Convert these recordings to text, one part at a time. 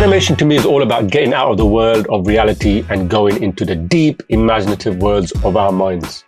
Animation to me is all about getting out of the world of reality and going into the deep, imaginative worlds of our minds.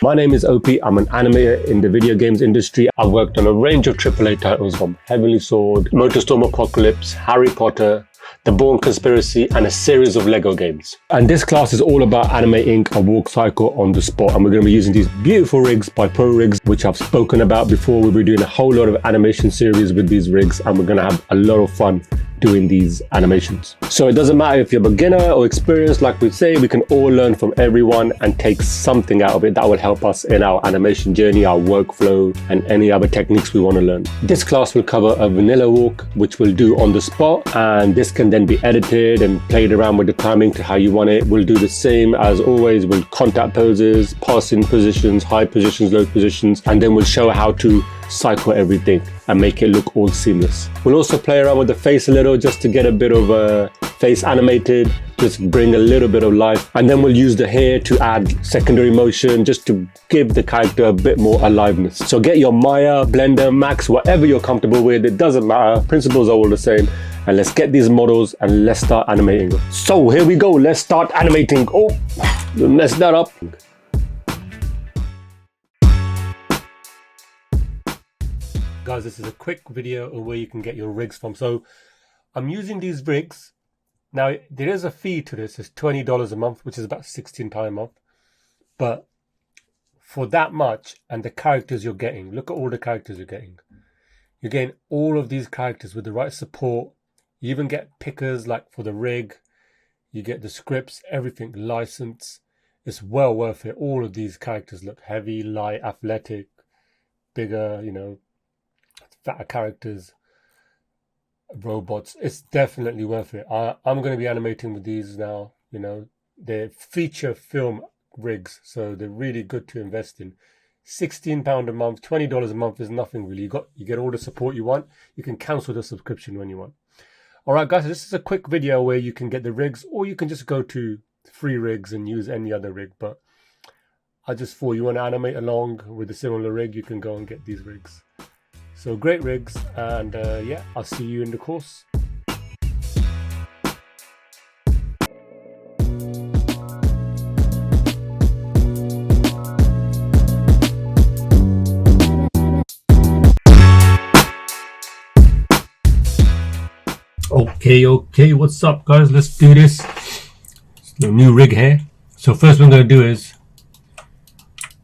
My name is Opi. I'm an animator in the video games industry. I've worked on a range of AAA titles from Heavenly Sword, Motorstorm Apocalypse, Harry Potter, The Bourne Conspiracy, and a series of Lego games. And this class is all about animating a walk cycle on the spot. And we're going to be using these beautiful rigs by Pro Rigs, which I've spoken about before. We'll be doing a whole lot of animation series with these rigs, and we're going to have a lot of fun doing these animations. So it doesn't matter if you're a beginner or experienced, like we say, we can all learn from everyone and take something out of it that will help us in our animation journey, our workflow, and any other techniques we want to learn. This class will cover a vanilla walk, which we'll do on the spot, and this can then be edited and played around with the timing to how you want it. We'll do the same as always with contact poses, passing positions, high positions, low positions, and then we'll show how to cycle everything and make it look all seamless. We'll also play around with the face a little just to get a bit of a face animated, just bring a little bit of life, and then we'll use the hair to add secondary motion just to give the character a bit more aliveness. So get your Maya, Blender, Max, whatever you're comfortable with, it doesn't matter, principles are all the same, and let's get these models and let's start animating them. So here we go, let's start animating. Oh, messed that up. Guys, this is a quick video of where you can get your rigs from. So I'm using these rigs. Now, there is a fee to this. It's $20 a month, which is about £16 a month. But for that much and the characters you're getting, look at all the characters you're getting. You're getting all of these characters with the right support. You even get pickers like for the rig. You get the scripts, everything licensed. It's well worth it. All of these characters look heavy, light, athletic, bigger, you know, fatter characters, robots. It's definitely worth it. I'm going to be animating with these now. You know, they're feature film rigs, so they're really good to invest in. £16 a month, $20 a month is nothing really. You get all the support you want. You can cancel the subscription when you want. All right, guys, this is a quick video where you can get the rigs, or you can just go to free rigs and use any other rig. But I just thought you want to animate along with a similar rig, you can go and get these rigs. So great rigs, and yeah, I'll see you in the course. Okay, what's up guys? Let's do this. The new rig here. So first what I'm going to do is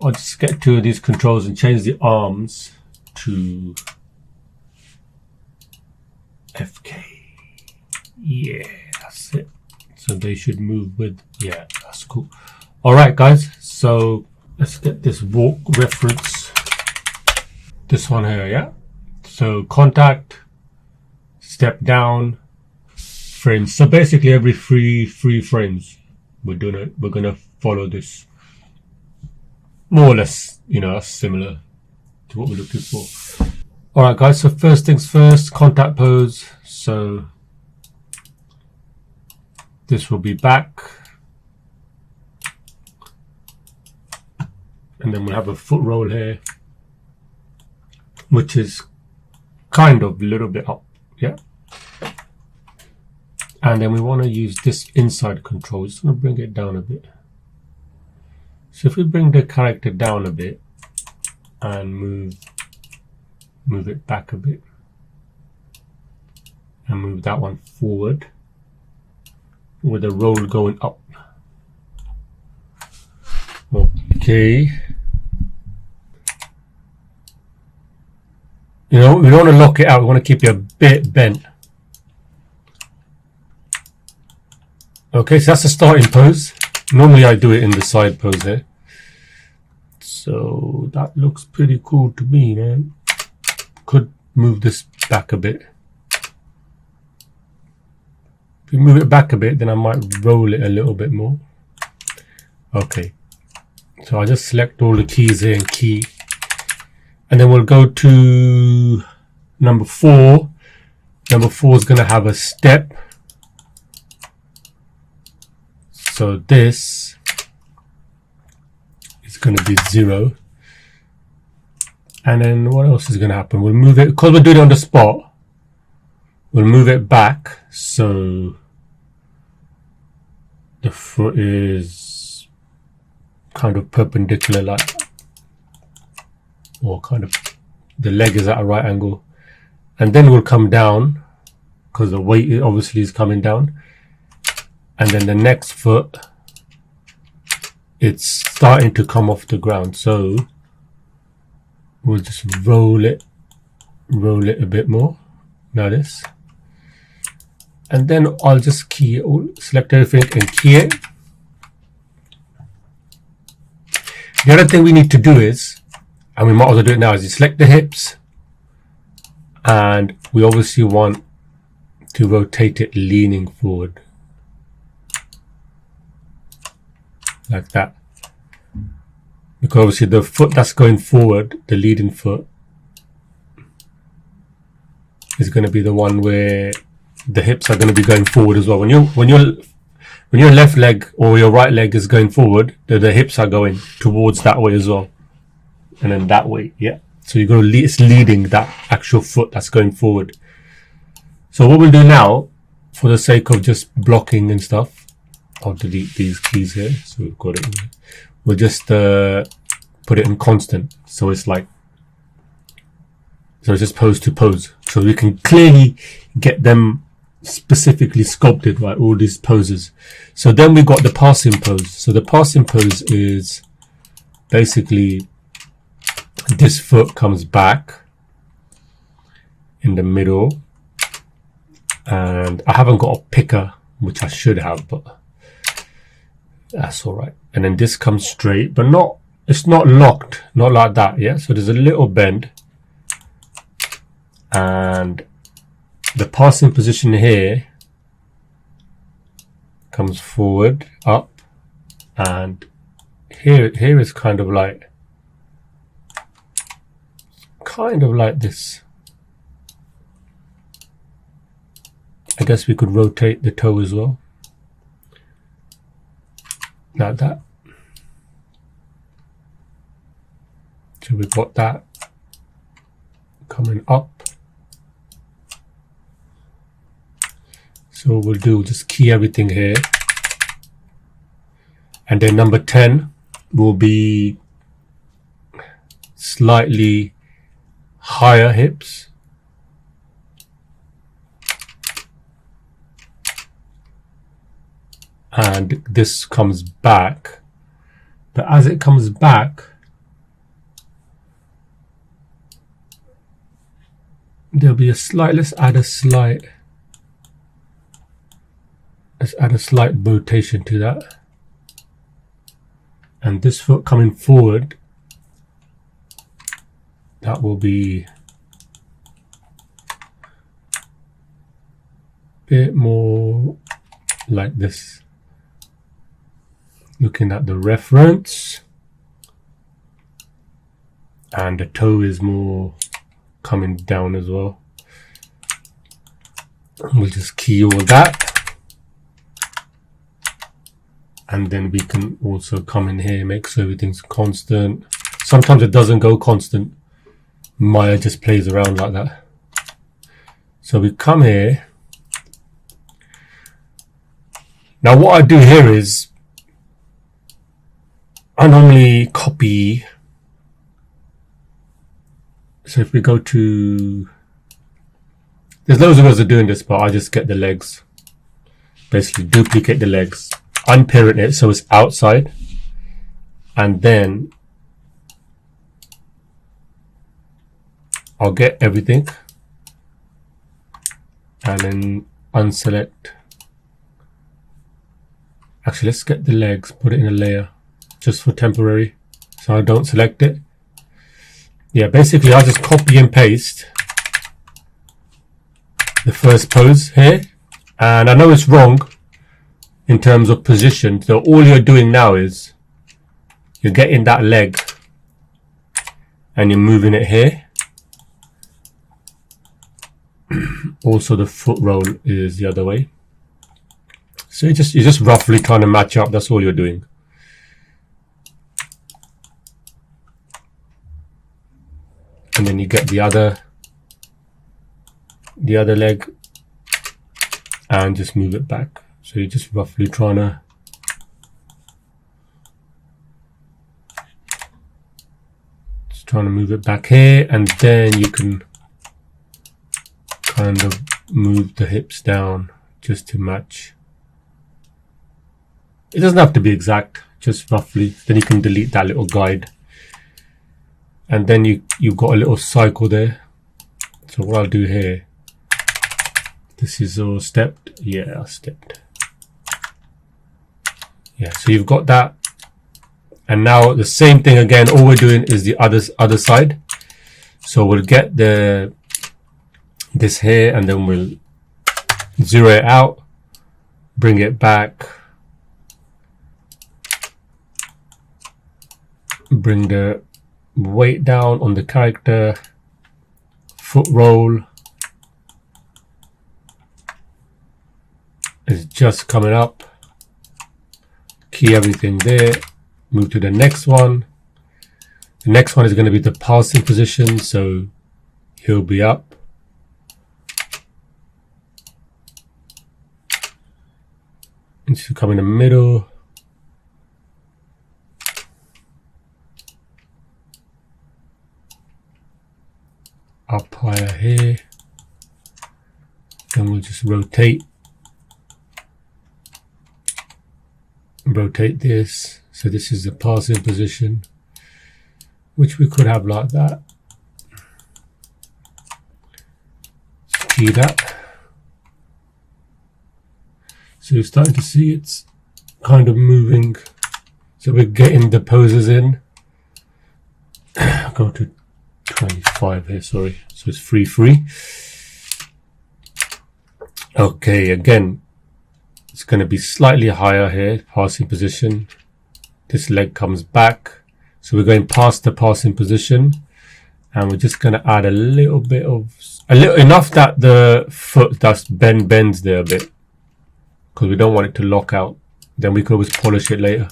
I'll just get two of these controls and change the arms to FK. Yeah, that's it. So they should move with, yeah, that's cool. All right guys, so let's get this walk reference, this one here. Yeah, so contact, step down, frames. So basically every three frames we're gonna follow this, more or less, you know, similar to what we're looking for. All right guys, so first things first, contact pose. So this will be back, and then we'll have a foot roll here, which is kind of a little bit up. Yeah, and then we want to use this inside control. Just going to bring it down a bit. So if we bring the character down a bit and move it back a bit and move that one forward with the roll going up. Okay, you know, we don't want to lock it out, we want to keep it a bit bent. Okay, so that's the starting pose. Normally I do it in the side pose here. So that looks pretty cool to me, man. Could move this back a bit. If we move it back a bit, then I might roll it a little bit more. Okay, so I just select all the keys here and key, and then we'll go to number 4. Number 4 is going to have a step. So this is going to be 0. And then what else is going to happen? We'll move it, because we're doing it on the spot, We'll move it back so the foot is kind of perpendicular, like, or kind of the leg is at a right angle, and then we'll come down because the weight obviously is coming down, and then the next foot, it's starting to come off the ground, so we'll just roll it a bit more. Now this, and then I'll just key it all, select everything and key it. The other thing we need to do is, and we might as well do it now, is you select the hips, and we obviously want to rotate it leaning forward, like that, because obviously the foot that's going forward, the leading foot, is going to be the one where the hips are going to be going forward as well. When your left leg or your right leg is going forward, the hips are going towards that way as well, and then that way, yeah. So you're going to it's leading that actual foot that's going forward. So what we'll do now, for the sake of just blocking and stuff, I'll delete these keys here. So we've got it. We'll just put it in constant, so it's like, so it's just pose to pose, so we can clearly get them specifically sculpted, right, all these poses. So then we got the passing pose. So the passing pose is basically this foot comes back in the middle, and I haven't got a picker, which I should have, but that's all right. And then this comes straight, but not, it's not locked, not like that, yeah. So there's a little bend, and the passing position here comes forward, up, and here is kind of like this. I guess we could rotate the toe as well, like that. So we've got that coming up. So what we'll do, just key everything here, and then number 10 will be slightly higher hips, and this comes back, but as it comes back, there'll be a slight, let's add a slight rotation to that, and this foot coming forward, that will be a bit more like this, looking at the reference, and the toe is more coming down as well. We'll just key all that, and then we can also come in here, make sure everything's constant. Sometimes it doesn't go constant, Maya just plays around like that. So we come here. Now what I do here is, I normally copy. So if we go to, there's loads of ways of doing this, but I just get the legs, basically duplicate the legs, unparent it so it's outside, and then I'll get everything and then unselect. Actually, let's get the legs, put it in a layer just for temporary, so I don't select it. Yeah, basically I just copy and paste the first pose here, and I know it's wrong in terms of position, so all you're doing now is you're getting that leg and you're moving it here. Also the foot roll is the other way, so you're just roughly trying to match up, that's all you're doing. And then you get the other leg and just move it back. So you're just roughly trying to move it back here, and then you can kind of move the hips down just to match. It doesn't have to be exact, just roughly. Then you can delete that little guide, and then you've got a little cycle there. So what I'll do here, this is all stepped. Yeah, stepped. Yeah, so you've got that. And now the same thing again, all we're doing is the other side. So we'll get this here, and then we'll zero it out, bring it back, bring the weight down on the character, foot roll is just coming up, key everything there, move to the next one. The next one is going to be the passing position, so he'll be up. It should come in the middle. Up higher here. Then we'll just rotate this. So this is the passing position, which we could have like that. Key that. So you're starting to see it's kind of moving. So we're getting the poses in. Go to 25 here, sorry. So it's free. Okay, again, it's going to be slightly higher here, passing position. This leg comes back. So we're going past the passing position, and we're just going to add a little bit of, enough that the foot does bends there a bit, because we don't want it to lock out. Then we can always polish it later.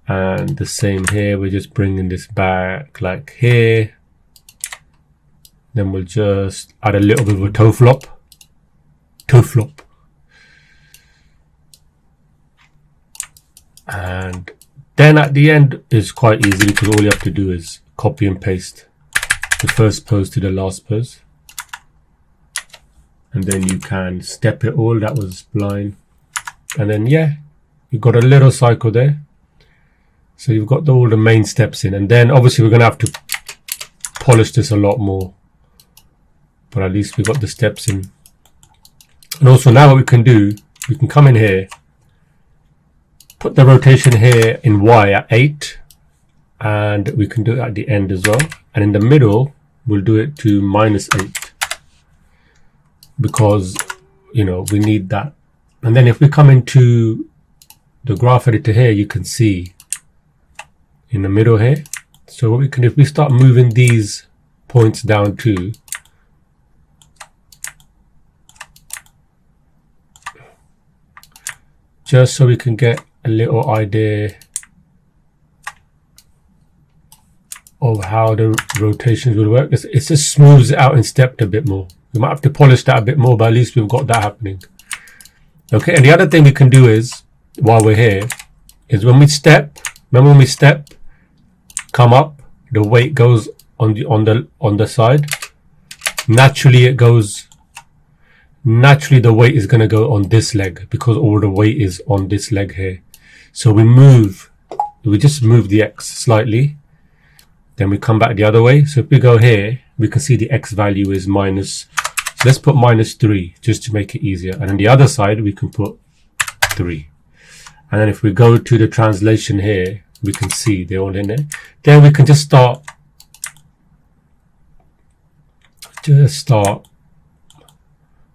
And the same here, we're just bringing this back like here. Then we'll just add a little bit of a toe flop. And then at the end is quite easy, because all you have to do is copy and paste the first pose to the last pose. And then you can step it all. That was blind. And then, yeah, you've got a little cycle there. So you've got all the main steps in. And then obviously we're going to have to polish this a lot more. But at least we got the steps in. And also now what we can do, we can come in here, put the rotation here in Y at 8. And we can do it at the end as well. And in the middle, we'll do it to -8. Because, you know, we need that. And then if we come into the graph editor here, you can see in the middle here. So what we can, if we start moving these points down too, just so we can get a little idea of how the rotations will work. It just smooths it out and stepped a bit more. We might have to polish that a bit more, but at least we've got that happening. Okay, and the other thing we can do is, while we're here, is when we step, remember when we step, come up, the weight goes on the side. Naturally the weight is going to go on this leg, because all the weight is on this leg here. So we just move the X slightly, then we come back the other way. So if we go here, we can see the X value is minus. Let's put -3 just to make it easier. And on the other side, we can put 3. And then if we go to the translation here, we can see they're all in there. Then we can just start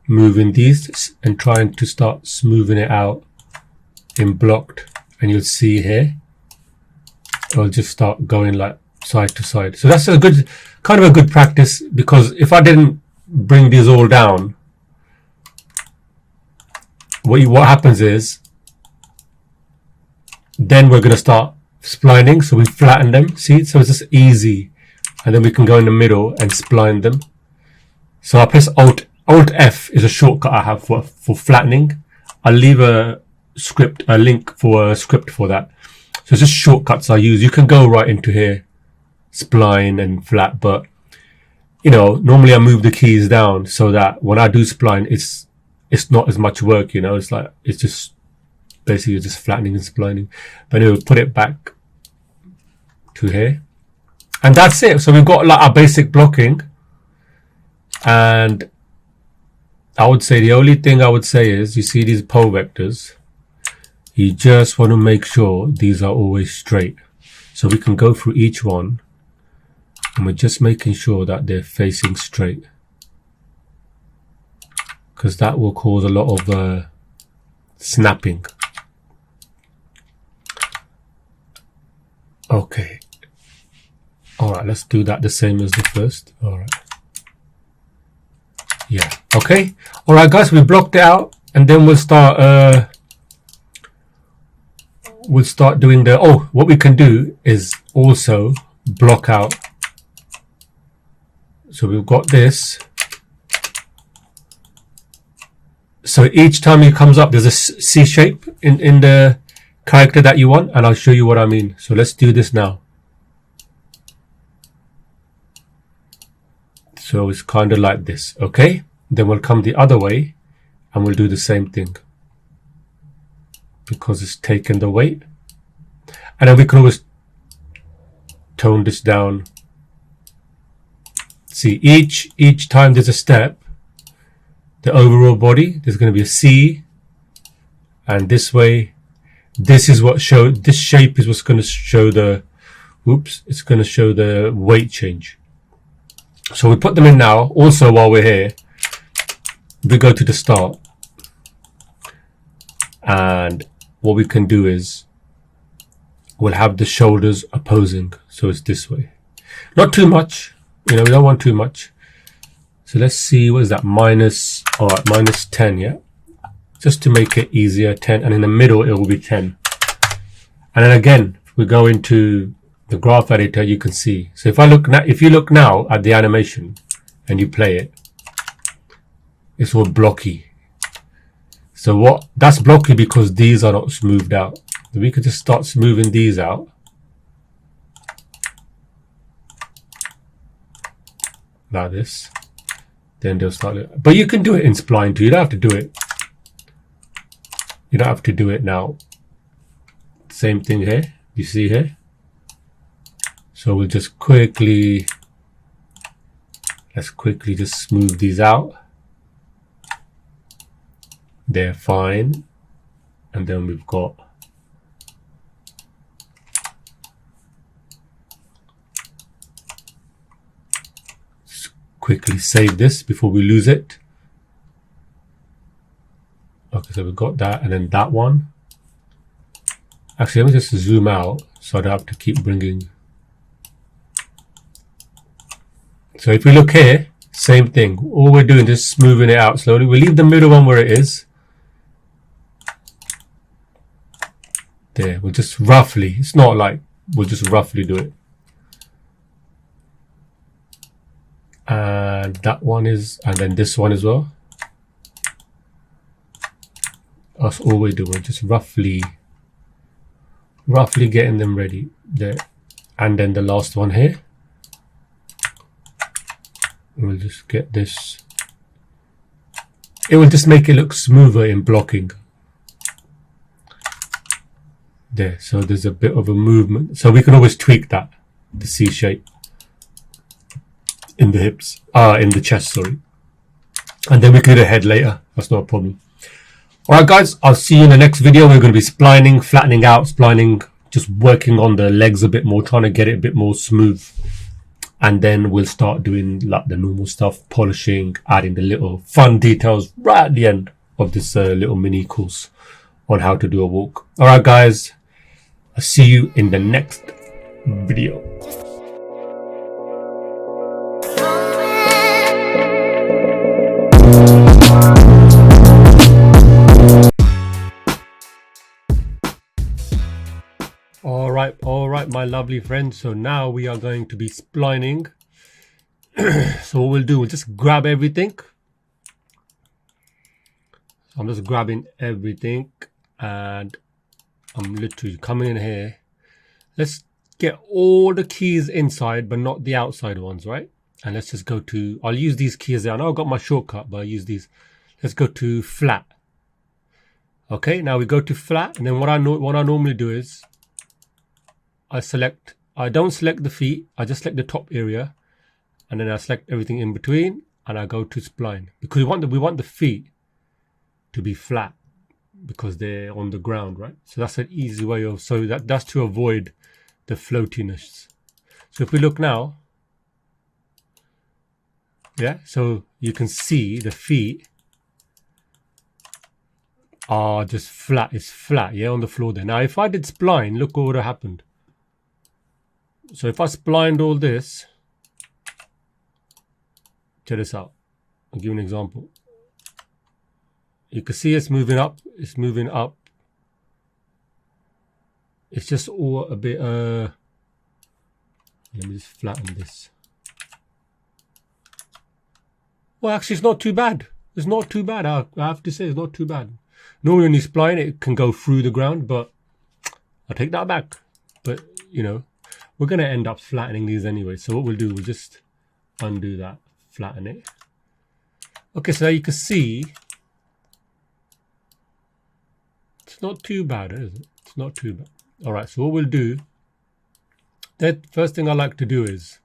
moving these and trying to start smoothing it out in blocked. And you'll see here, it'll just start going like side to side. So that's a good, kind of a good practice, because if I didn't bring these all down, what happens is, then we're going to start splining. So we flatten them, see? So it's just easy. And then we can go in the middle and spline them. So I press Alt F is a shortcut I have for flattening. I'll leave a link for a script for that. So it's just shortcuts I use. You can go right into here, spline and flat, but you know, normally I move the keys down so that when I do spline, it's not as much work, you know, it's like, it's just basically just flattening and splining. But anyway, put it back to here. And that's it. So we've got like our basic blocking. And I would say the only thing I would say is, you see these pole vectors, you just want to make sure these are always straight. So we can go through each one and we're just making sure that they're facing straight, because that will cause a lot of snapping. Okay. All right, let's do that the same as the first. All right. Yeah. Okay. All right, guys, we blocked it out, and then we'll start doing the, oh, what we can do is also block out. So we've got this. So each time it comes up, there's a C shape in the character that you want, and I'll show you what I mean. So let's do this now. So it's kind of like this, okay? Then we'll come the other way and we'll do the same thing, because it's taken the weight. And then we can always tone this down. See, each time there's a step, the overall body, there's going to be a C, and this way, this is what this shape is what's going to show the, oops, it's going to show the weight change. So we put them in now. Also, while we're here, we go to the start, and what we can do is we'll have the shoulders opposing. So it's this way, not too much, you know, we don't want too much. So let's see, what is that, minus, all right, minus 10, yeah, just to make it easier, 10, and in the middle it will be 10. And then again, if we go into the graph editor, you can see. So if you look now at the animation and you play it, it's all blocky. So that's blocky because these are not smoothed out. We could just start smoothing these out. Like this. Then they'll start, but you can do it in spline too. You don't have to do it. You don't have to do it now. Same thing here. You see here? So we'll just let's quickly just smooth these out. They're fine. And then we've got just quickly save this before we lose it. Okay, so we've got that, and then that one. Actually, let me just zoom out so I don't have to keep bringing. So if we look here, same thing. All we're doing is smoothing it out slowly. We leave the middle one where it is. There, we'll just roughly, it's not like, we'll just roughly do it. And that one is, and then this one as well. That's all we're doing, just roughly getting them ready there. And then the last one here. We'll just get this. It will just make it look smoother in blocking. There, so there's a bit of a movement. So we can always tweak that, the C shape in the hips, in the chest, sorry. And then we can do the head later. That's not a problem. All right, guys, I'll see you in the next video. We're going to be splining, flattening out, splining, just working on the legs a bit more, trying to get it a bit more smooth. And then we'll start doing like the normal stuff, polishing, adding the little fun details right at the end of this little mini course on how to do a walk. All right, guys, I'll see you in the next video. All right, my lovely friends. So now we are going to be splining. So what we'll do, we'll just grab everything So I'm just grabbing everything and I'm literally coming in here. Let's get all the keys inside, but not the outside ones, right? And let's just go to, I'll use these keys there. I know I've got my shortcut, but I use these. Let's go to flat. Okay, now we go to flat, and then what I normally do is I don't select the feet, I just select the top area, and then I select everything in between, and I go to spline, because we want the feet to be flat because they're on the ground, right? So that's an easy way of, so that's to avoid the floatiness. So if we look now, yeah, so you can see the feet are just flat. It's flat, yeah, on the floor there. Now if I did spline, look what would have happened. So if I splined all this, check this out. I'll give you an example. You can see it's moving up. It's moving up. It's just all a bit, let me just flatten this. Well, actually, it's not too bad. It's not too bad. I have to say, it's not too bad. Normally when you spline, it can go through the ground, but I'll take that back. But, you know, we're going to end up flattening these anyway. So what we'll do, we'll just undo that, flatten it. Okay, so you can see, it's not too bad, is it? It's not too bad. All right, so what we'll do, the first thing I like to do is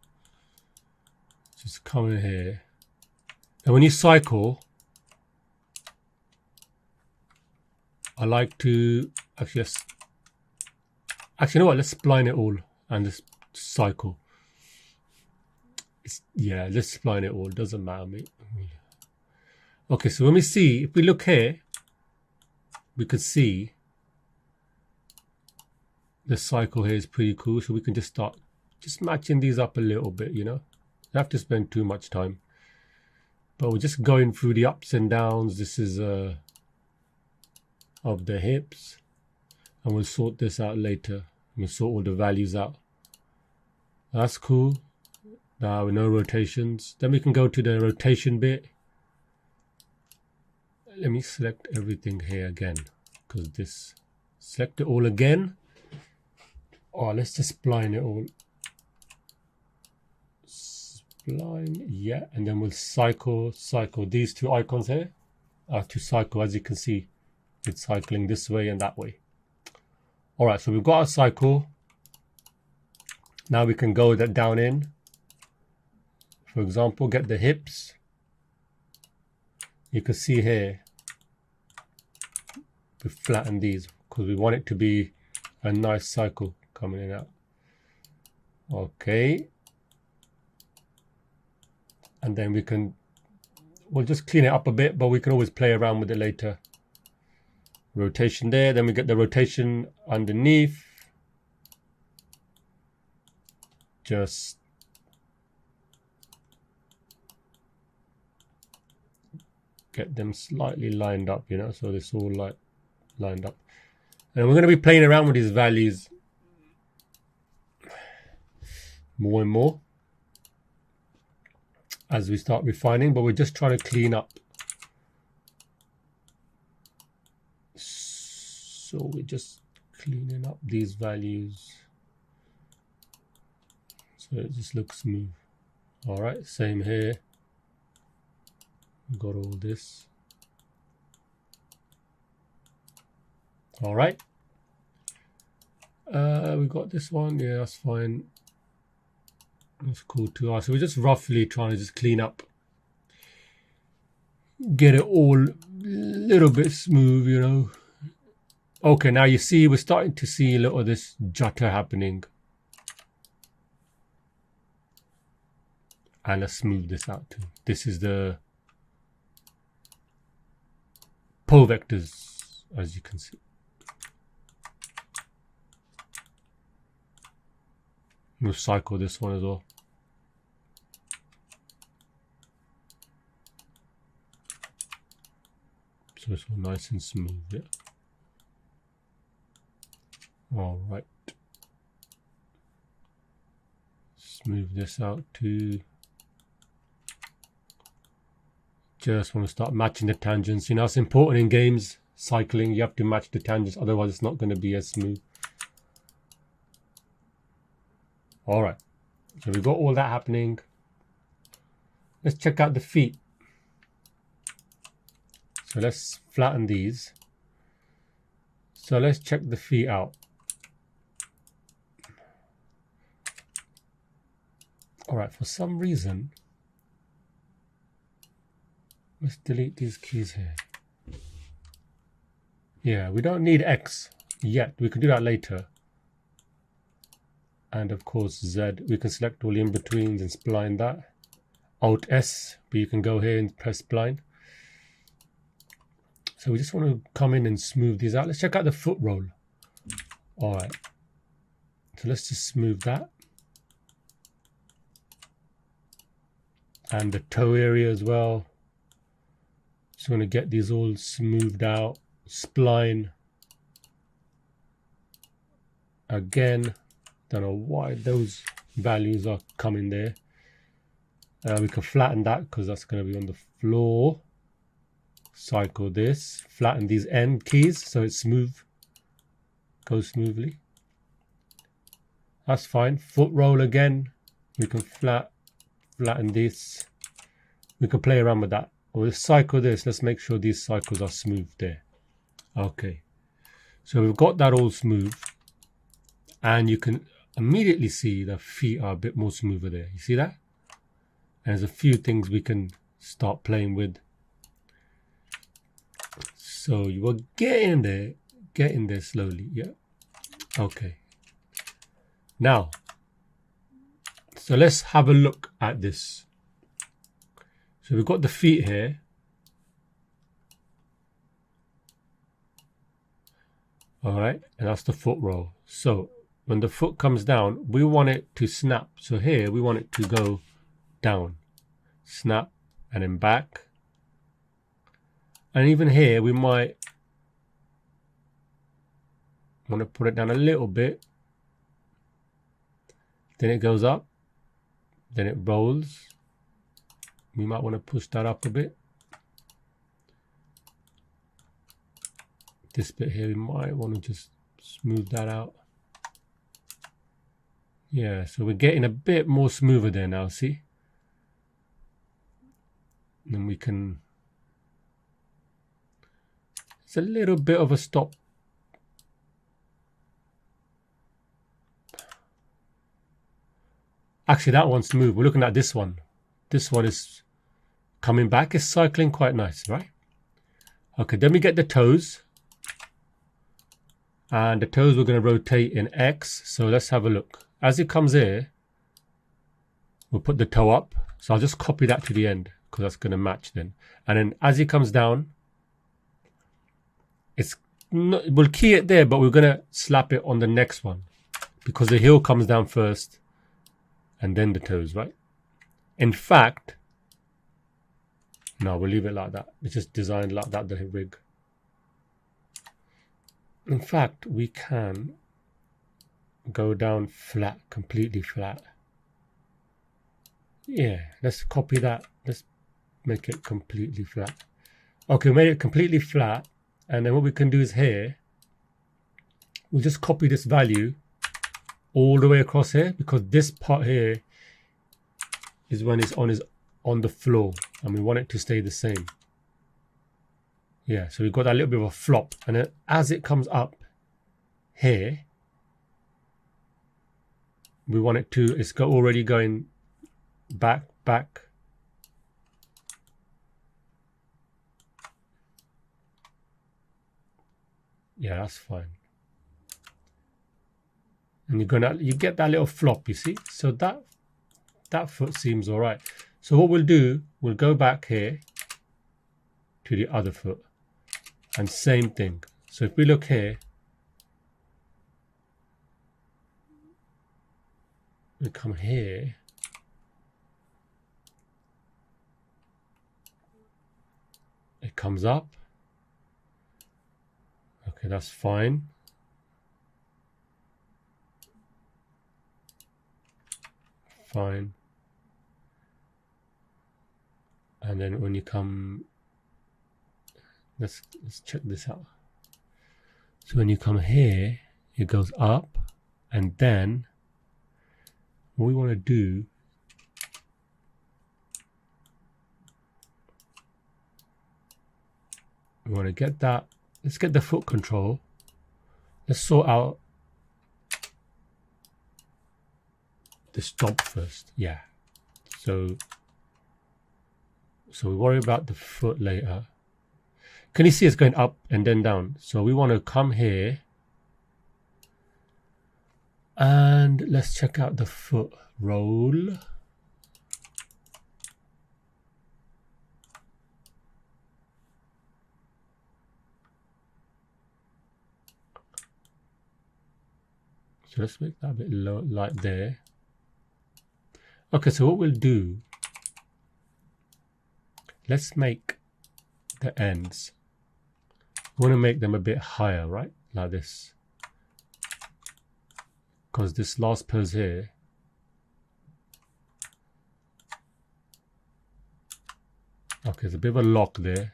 just come in here. And when you cycle, I like to actually, you know what? Let's spline it all and just cycle. Yeah, let's spline it all. Doesn't matter, mate. Okay, so when we see, if we look here, we could see the cycle here is pretty cool. So we can just start just matching these up a little bit, you know. You don't have to spend too much time. But we're just going through the ups and downs. This is of the hips. And we'll sort this out later. We'll sort all the values out. That's cool. Now no rotations. Then we can go to the rotation bit. Let me select everything here again, because this, select it all again. Oh, let's just spline it all. Spline, yeah, and then we'll cycle these two icons here are to cycle. As you can see, it's cycling this way and that way. All right, so we've got our cycle. Now we can go that down in. For example, get the hips. You can see here, we flatten these because we want it to be a nice cycle coming in and out. Okay. And then we'll just clean it up a bit, but we can always play around with it later. Rotation there, then we get the rotation underneath. Just get them slightly lined up, you know, so it's all like lined up. And we're going to be playing around with these values more and more as we start refining, but we're just trying to clean up. So we're just cleaning up these values so it just looks smooth. All right, same here. Got all this. All right. We got this one. Yeah, that's fine. That's cool too. So we're just roughly trying to just clean up, get it all a little bit smooth, you know. Okay, now you see we're starting to see a little of this jutter happening. And let's smooth this out too. This is the pole vectors, as you can see. We'll cycle this one as well. So it's all nice and smooth, yeah. All right. Smooth this out too. Just want to start matching the tangents. You know, it's important in games, cycling, you have to match the tangents, otherwise it's not going to be as smooth. All right, so we've got all that happening. Let's check out the feet. So let's flatten these. So let's check the feet out. All right, for some reason, let's delete these keys here. Yeah, we don't need X yet. We can do that later. And of course, Z. We can select all the in-betweens and spline that. Alt S, but you can go here and press spline. So we just want to come in and smooth these out. Let's check out the foot roll. All right. So let's just smooth that. And the toe area as well. Just want to get these all smoothed out. Spline. Again, don't know why those values are coming there. We can flatten that because that's going to be on the floor. Cycle this. Flatten these end keys so it's smooth. Goes smoothly. That's fine. Foot roll again. We can flatten this. We can play around with that. We'll cycle this. Let's make sure these cycles are smooth there. Okay. So we've got that all smooth. And you can immediately see the feet are a bit more smoother there. You see that? And there's a few things we can start playing with. So you will get in there slowly. Yeah. Okay. Now, so let's have a look at this. So we've got the feet here. All right, and that's the foot roll. So when the foot comes down, we want it to snap. So here we want it to go down, snap, and then back. And even here we might want to put it down a little bit. Then it goes up, then it rolls. We might want to push that up a bit. This bit here, we might want to just smooth that out. Yeah, so we're getting a bit more smoother there now, see? And then we can... It's a little bit of a stop. Actually, that one's smooth. We're looking at this one. This one is coming back. It's cycling quite nice, right? Okay, then we get the toes. And the toes we're going to rotate in X. So let's have a look. As it comes here, we'll put the toe up. So I'll just copy that to the end because that's going to match then. And then as it comes down, we'll key it there, but we're going to slap it on the next one because the heel comes down first and then the toes, right? In fact, no, we'll leave it like that. It's just designed like that, the rig. In fact, we can go down flat, completely flat. Yeah, let's copy that. Let's make it completely flat. Okay, we made it completely flat. And then what we can do is here, we'll just copy this value all the way across here because this part here is when it's on the floor and we want it to stay the same. Yeah, so we've got that little bit of a flop. And then as it comes up here, we want it to, it's already going back. Yeah, that's fine. And you get that little flop, you see? So that foot seems all right. So what we'll do, we'll go back here to the other foot. And same thing. So if we look here, we come here. It comes up. Okay, that's fine. Fine. And then when you come, let's check this out. So when you come here, it goes up, and then what we want to do, we want to get that, let's get the foot control. Let's sort out the stop first. Yeah. So we worry about the foot later. Can you see it's going up and then down? So we want to come here and let's check out the foot roll. So let's make that a bit low, like there. Okay, so what we'll do, let's make the ends, we want to make them a bit higher, right? Like this. Because this last pose here, okay, there's a bit of a lock there.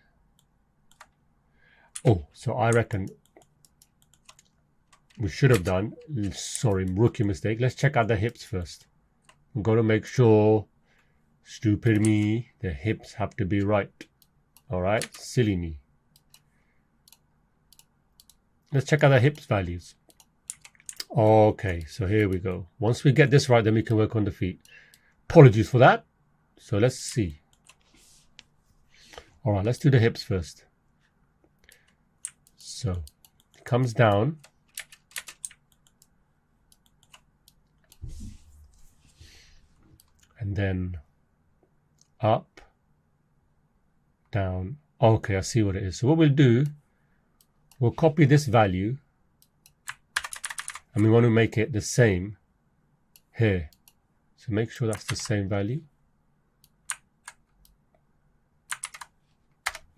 Oh, so I reckon we should have done, sorry, rookie mistake. Let's check out the hips first. We've got to make sure, stupid me, the hips have to be right. All right, silly me. Let's check out the hips values. Okay, so here we go. Once we get this right, then we can work on the feet. Apologies for that. So let's see. All right, let's do the hips first. So it comes down. And then up, down. Okay, I see what it is. So what we'll do, we'll copy this value and we want to make it the same here. So make sure that's the same value,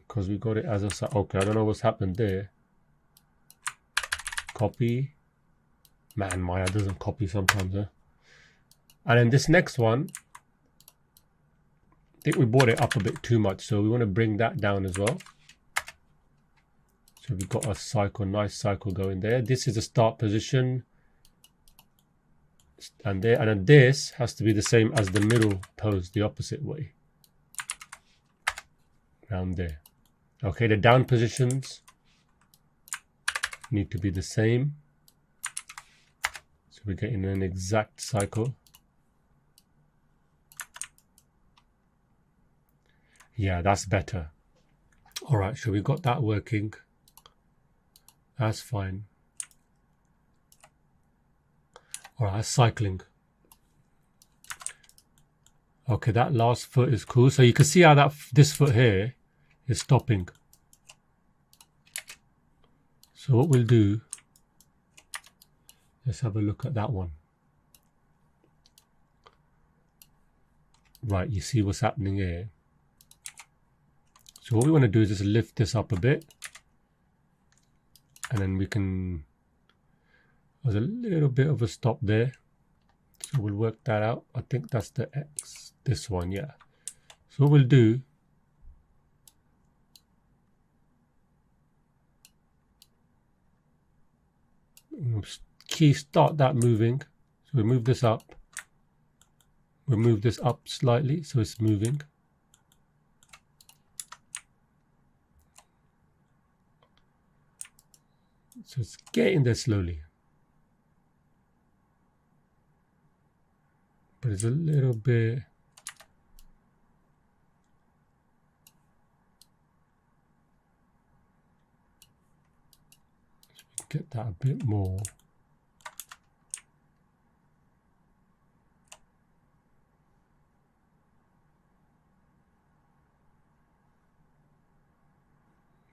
because we got it as a, okay, I don't know what's happened there. Copy. Man, Maya doesn't copy sometimes, huh? And then this next one, I think we brought it up a bit too much, so we want to bring that down as well. So we've got a cycle, nice cycle going there. This is the start position. And there, and then this has to be the same as the middle pose, the opposite way. Down there. Okay, the down positions need to be the same. So we're getting an exact cycle. Yeah, that's better. All right, so we got that working. That's fine. All right, that's cycling. Okay, that last foot is cool. So you can see how that this foot here is stopping. So what we'll do, let's have a look at that one. Right, you see what's happening here. So what we want to do is just lift this up a bit. And then we can, there's a little bit of a stop there. So we'll work that out. I think that's the X, this one, yeah. So what we'll do, we'll start that moving. So we move this up. We'll move this up slightly so it's moving. So it's getting there slowly. But it's a little bit, get that a bit more.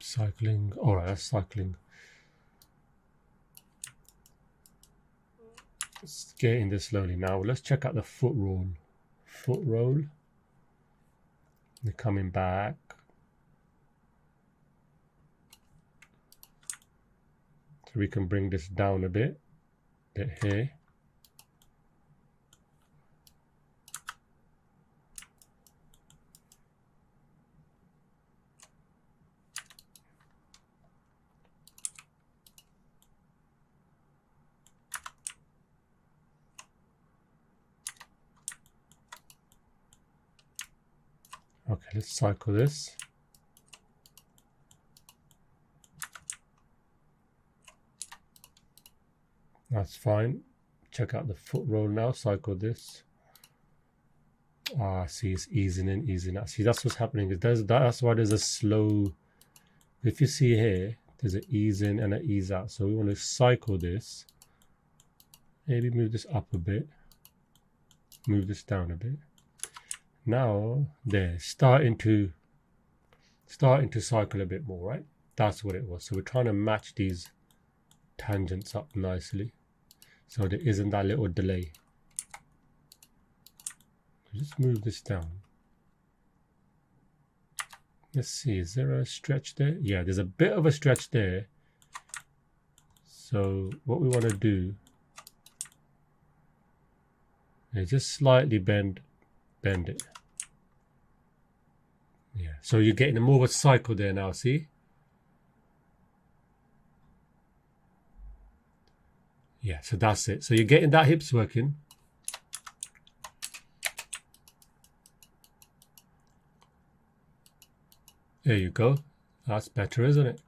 Cycling, all right, that's cycling. Let's get in this slowly now. Let's check out the foot roll. Foot roll. They're coming back. So we can bring this down a bit here. Okay, let's cycle this. That's fine. Check out the foot roll now, cycle this. Ah, see, it's easing in, easing out. See, that's what's happening. That's why there's a slow, if you see here, there's an ease in and an ease out. So we want to cycle this. Maybe move this up a bit. Move this down a bit. Now, there, starting to cycle a bit more, right? That's what it was. So we're trying to match these tangents up nicely, so there isn't that little delay. Just move this down. Let's see, is there a stretch there? Yeah, there's a bit of a stretch there. So what we want to do is just slightly bend it. Yeah, so you're getting more of a cycle there now, see? Yeah, so that's it. So you're getting that hips working. There you go. That's better, isn't it?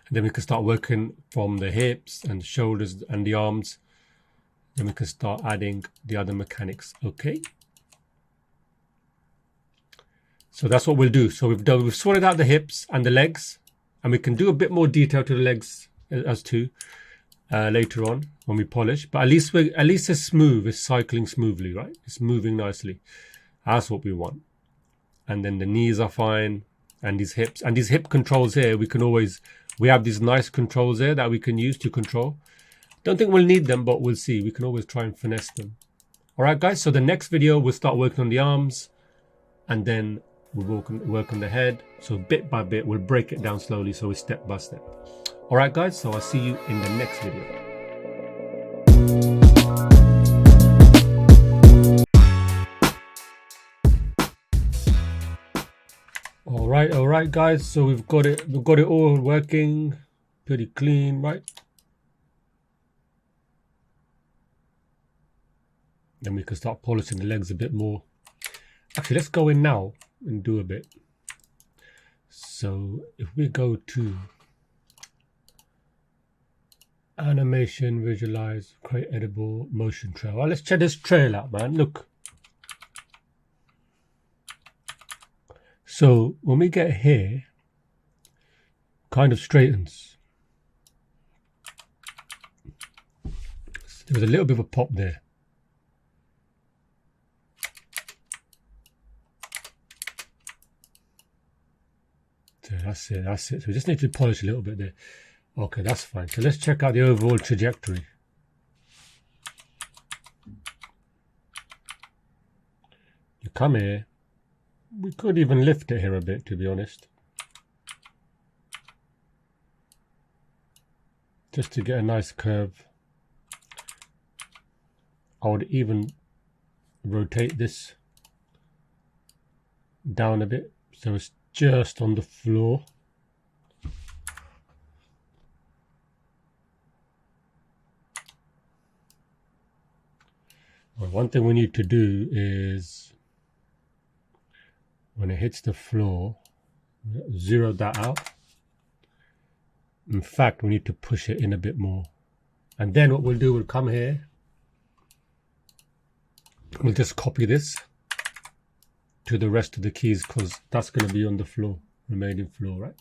And then we can start working from the hips and the shoulders and the arms. Then we can start adding the other mechanics. Okay. So that's what we'll do. So we've sorted out the hips and the legs, and we can do a bit more detail to the legs as to later on when we polish. But at least it's smooth. It's cycling smoothly, right? It's moving nicely. That's what we want. And then the knees are fine, and these hips and these hip controls here. We have these nice controls here that we can use to control. Don't think we'll need them, but we'll see. We can always try and finesse them. All right, guys. So the next video we'll start working on the arms, and then we'll work on the head. So bit by bit, we'll break it down slowly, so it's step by step. All right, guys. So I'll see you in the next video. All right, guys. So we've got it all working, pretty clean, right? Then we can start polishing the legs a bit more. Actually, let's go in now and do a bit. So if we go to animation, visualize, create editable motion trail. Well, let's check this trail out, man. Look. So when we get here, kind of straightens. There was a little bit of a pop there. So that's it. So we just need to polish a little bit there. Okay, that's fine. So let's check out the overall trajectory. You come here. We could even lift it here a bit, to be honest. Just to get a nice curve. I would even rotate this down a bit so it's just on the floor. Well, one thing we need to do is when it hits the floor, zero that out. In fact, we need to push it in a bit more. And then what we'll do, we'll come here. We'll just copy this to the rest of the keys because that's going to be on the floor, remaining floor, right?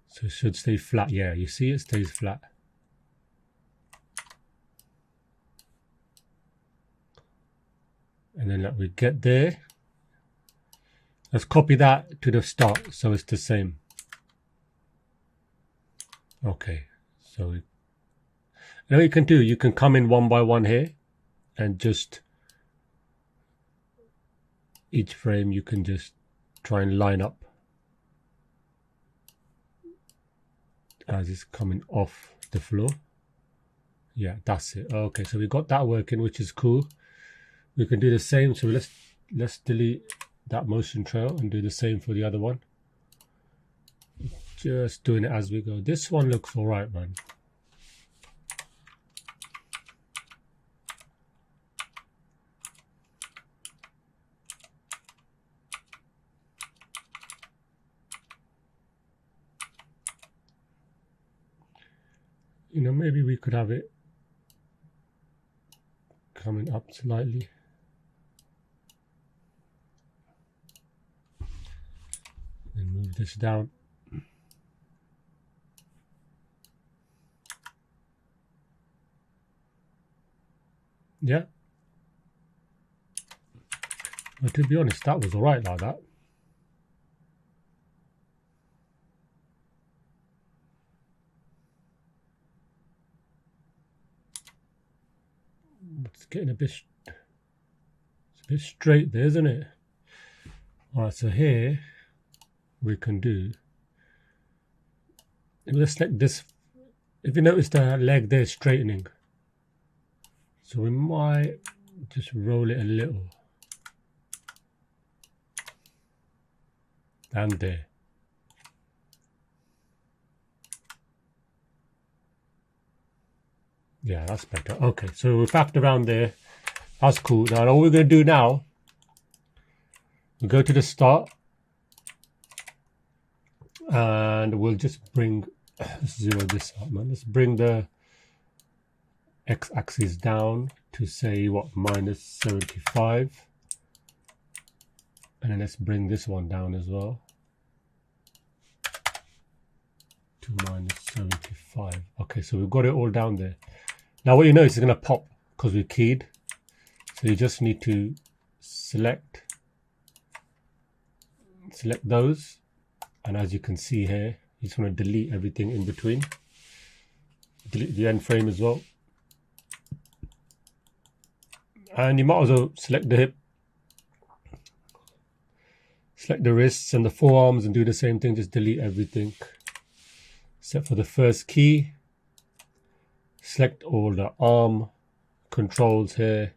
So it should stay flat. Yeah, you see it stays flat. And then like we get there. Let's copy that to the start so it's the same. Okay, so and what you can do, you can come in one by one here and just each frame you can just try and line up as it's coming off the floor. Yeah, that's it. Okay, so we got that working, which is cool. We can do the same. So let's delete that motion trail and do the same for the other one. Just doing it as we go. This one looks all right, man. You know, maybe we could have it coming up slightly. And move this down. Yeah. But to be honest, that was alright like that. It's getting a bit straight there, isn't it? Alright, so here we can do, let's select this. If you notice the leg there is straightening, so we might just roll it a little. And there. Yeah, that's better. Okay, so we faffed around there. That's cool. Now all we're going to do now, we go to the start and we'll just bring, zero this out, man. Let's bring the x-axis down to say what, -75. And then let's bring this one down as well to -75. Okay, so we've got it all down there. Now what you know is it's going to pop because we keyed. So you just need to select those. And as you can see here, you just want to delete everything in between. Delete the end frame as well. And you might as well select the hip, select the wrists and the forearms and do the same thing. Just delete everything except for the first key. Select all the arm controls here.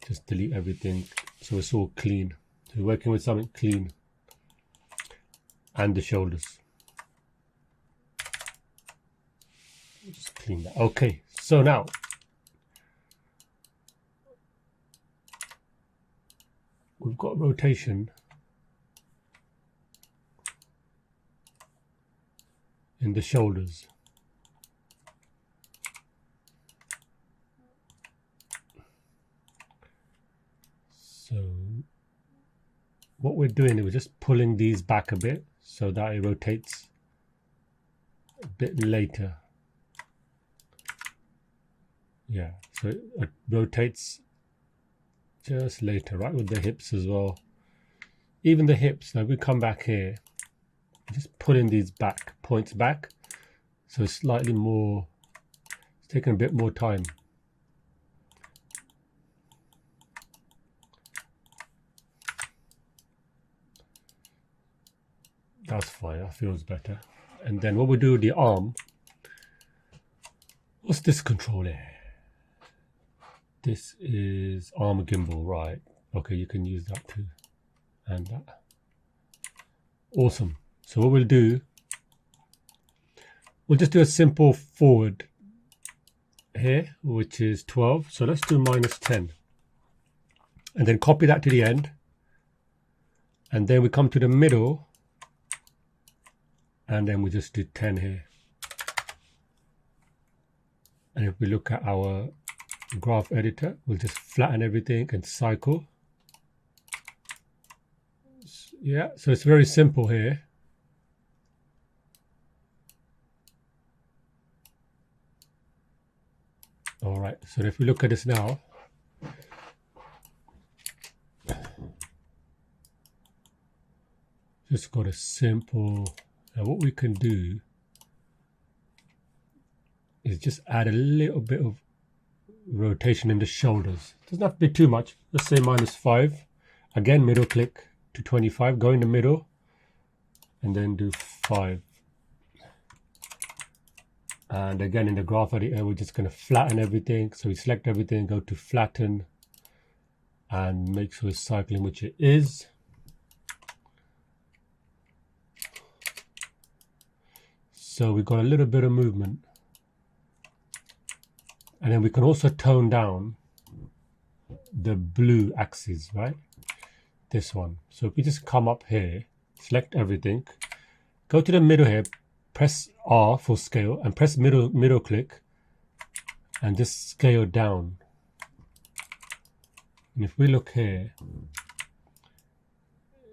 Just delete everything so it's all clean. So we're working with something clean. And the shoulders. Just clean that. Okay, so now we've got rotation in the shoulders. So what we're doing is we're just pulling these back a bit so that it rotates a bit later. Yeah, so it rotates just later, right, with the hips as well. Even the hips, now we come back here, just pulling these back, points back, so it's slightly more, it's taking a bit more time. That's fine, that feels better. And then what we do with the arm, what's this control here? This is arm gimbal, right? Okay, you can use that too. And that. Awesome. So what we'll do, we'll just do a simple forward here, which is 12. So let's do -10. And then copy that to the end. And then we come to the middle. And then we just do 10 here. And if we look at our graph editor, we'll just flatten everything and cycle. Yeah, so it's very simple here. All right, so if we look at this now, just got a simple. Now what we can do is just add a little bit of rotation in the shoulders. Doesn't have to be too much. Let's say -5. Again, middle click to 25, go in the middle and then do 5. And again, in the graph editor, we're just going to flatten everything. So we select everything, go to flatten and make sure it's cycling, which it is. So we've got a little bit of movement. And then we can also tone down the blue axis, right? This one. So if we just come up here, select everything, go to the middle here, press R for scale and press middle click and just scale down. And if we look here,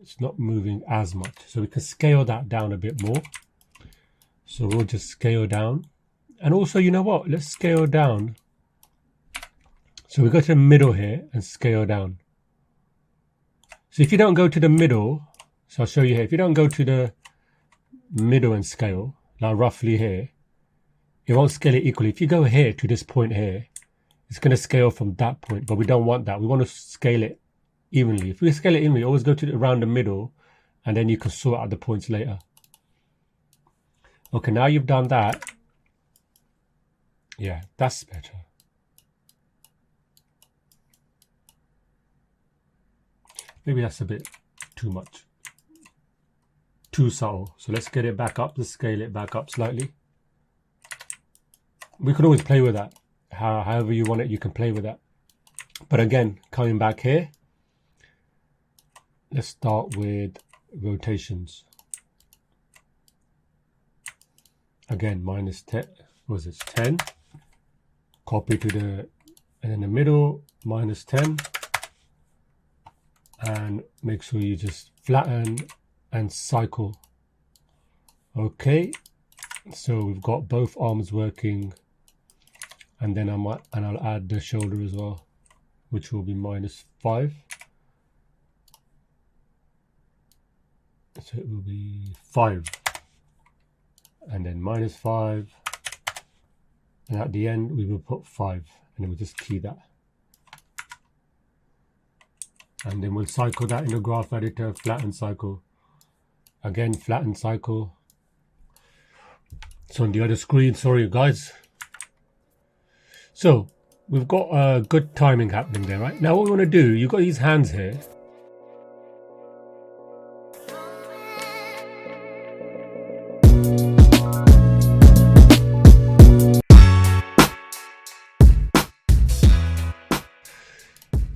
it's not moving as much. So we can scale that down a bit more. So we'll just scale down. And also, you know what? Let's scale down. So we go to the middle here and scale down. So if you don't go to the middle, so I'll show you here. If you don't go to the middle and scale, like roughly here, it won't scale it equally. If you go here to this point here, it's going to scale from that point, but we don't want that. We want to scale it evenly. If we scale it evenly, always go to around the middle, and then you can sort out the points later. Okay, now you've done that. Yeah, that's better. Maybe that's a bit too much. Too subtle. So let's get it back up. Let's scale it back up slightly. We can always play with that. However you want it, you can play with that. But again, coming back here, let's start with rotations. Again, minus 10, was it 10? Copy to the, and in the middle, minus 10. And make sure you just flatten and cycle. Okay, so we've got both arms working, and then I'll add the shoulder as well, which will be minus 5. So it will be 5, and then minus 5, and at the end we will put 5, and then we'll just key that. And then we'll cycle that in the graph editor, flatten cycle. Again, flatten cycle. So on the other screen, sorry guys. So we've got a good timing happening there, right? Now what we want to do, you've got these hands here.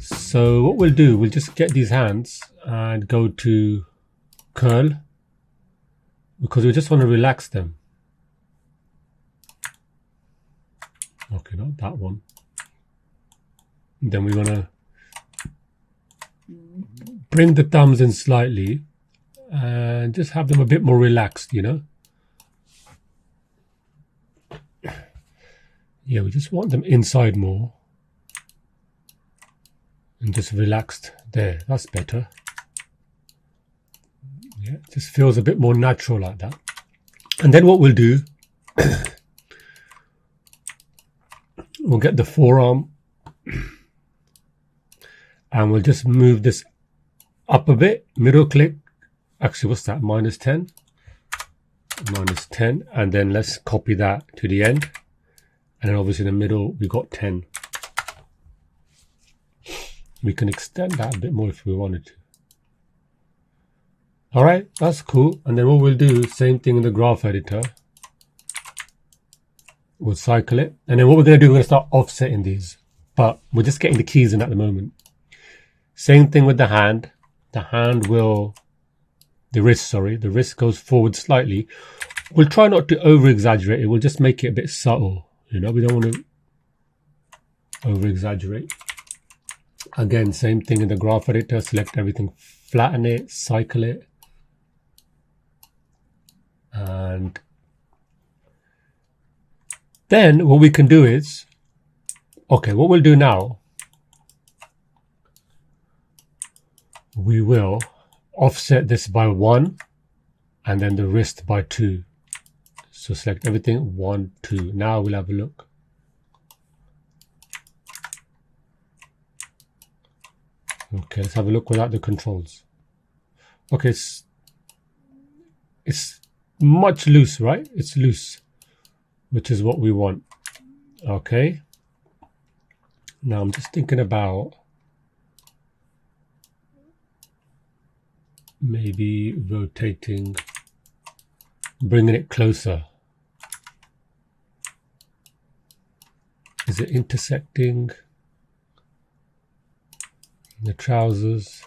So what we'll do, we'll just get these hands and go to curl, because we just want to relax them. Okay, not that one. And then we want to bring the thumbs in slightly and just have them a bit more relaxed, you know. Yeah, we just want them inside more. And just relaxed there. That's better. Yeah, it just feels a bit more natural like that. And then what we'll do, we'll get the forearm and we'll just move this up a bit, middle click. Actually, what's that? Minus 10. Minus 10. And then let's copy that to the end. And then obviously in the middle, we got 10. We can extend that a bit more if we wanted to. All right, that's cool. And then what we'll do, same thing in the graph editor. We'll cycle it. And then what we're going to do, we're going to start offsetting these. But we're just getting the keys in at the moment. Same thing with the hand. The hand will, the wrist goes forward slightly. We'll try not to over-exaggerate it. We'll just make it a bit subtle. You know, we don't want to over-exaggerate. Again, same thing in the graph editor, select everything, flatten it, cycle it. And then what we can do is, okay, what we'll do now, we will offset this by 1 and then the wrist by 2. So select everything, 1, 2. Now we'll have a look. Okay, let's have a look without the controls. Okay, it's much loose, right? It's loose, which is what we want. Okay. Now I'm just thinking about maybe rotating, bringing it closer. Is it intersecting the trousers?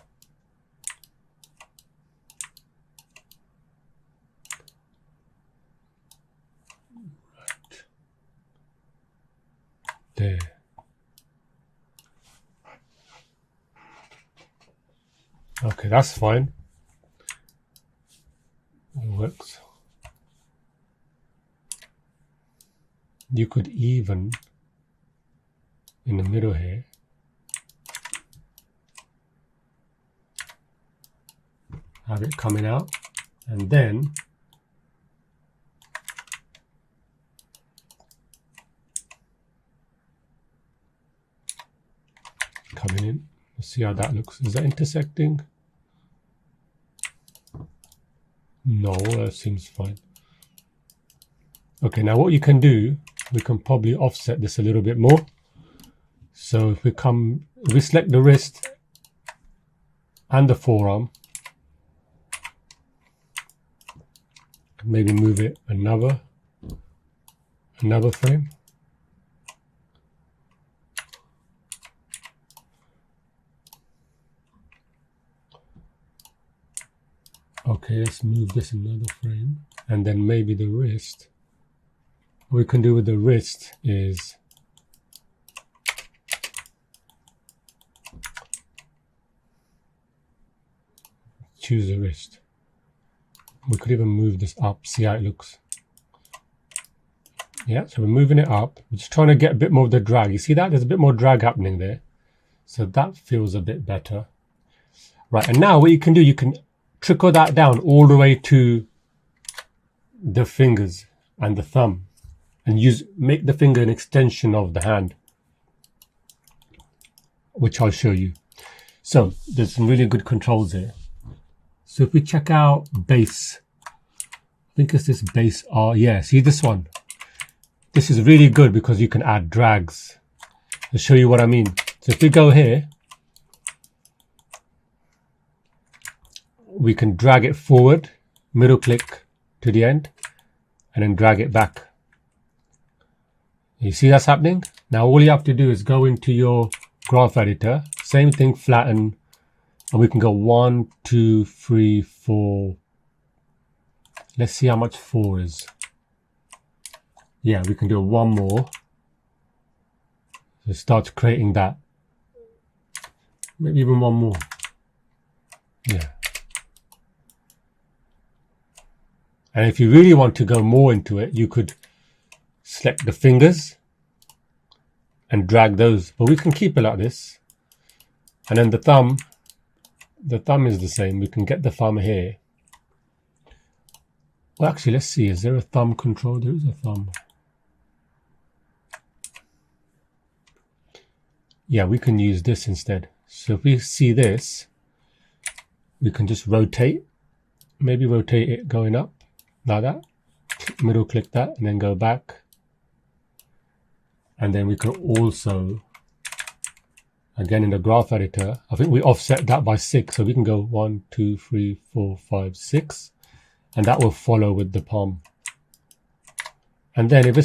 there. Okay, that's fine. It works. You could even, in the middle here, have it coming out, and then coming in. Let's see how that looks. Is that intersecting? No, that seems fine. Okay, now what you can do, we can probably offset this a little bit more. So if we select the wrist and the forearm, maybe move it another frame. Okay, let's move this another frame, and then maybe the wrist. What we can do with the wrist is choose the wrist. We could even move this up, see how it looks. Yeah, so we're moving it up. We're just trying to get a bit more of the drag. You see that? There's a bit more drag happening there. So that feels a bit better. Right, and now what you can do, you can trickle that down all the way to the fingers and the thumb, and make the finger an extension of the hand, which I'll show you. So there's some really good controls here. So if we check out base, I think it's this base R. Yeah, see this one. This is really good because you can add drags. I'll show you what I mean. So if we go here, we can drag it forward, middle click to the end, and then drag it back. You see that's happening? Now all you have to do is go into your graph editor, same thing, flatten, and we can go 1, 2, 3, 4. Let's see how much 4 is. Yeah, we can do one more. So start creating that. Maybe even one more. Yeah. And if you really want to go more into it, you could select the fingers and drag those. But we can keep it like this. And then the thumb is the same. We can get the thumb here. Well, actually, let's see. Is there a thumb control? There is a thumb. Yeah, we can use this instead. So if we see this, we can just rotate. Maybe rotate it going up like that. Middle click that and then go back. And then we can also, again in the graph editor, I think we offset that by 6. So we can go 1, 2, 3, 4, 5, 6. And that will follow with the palm. And then if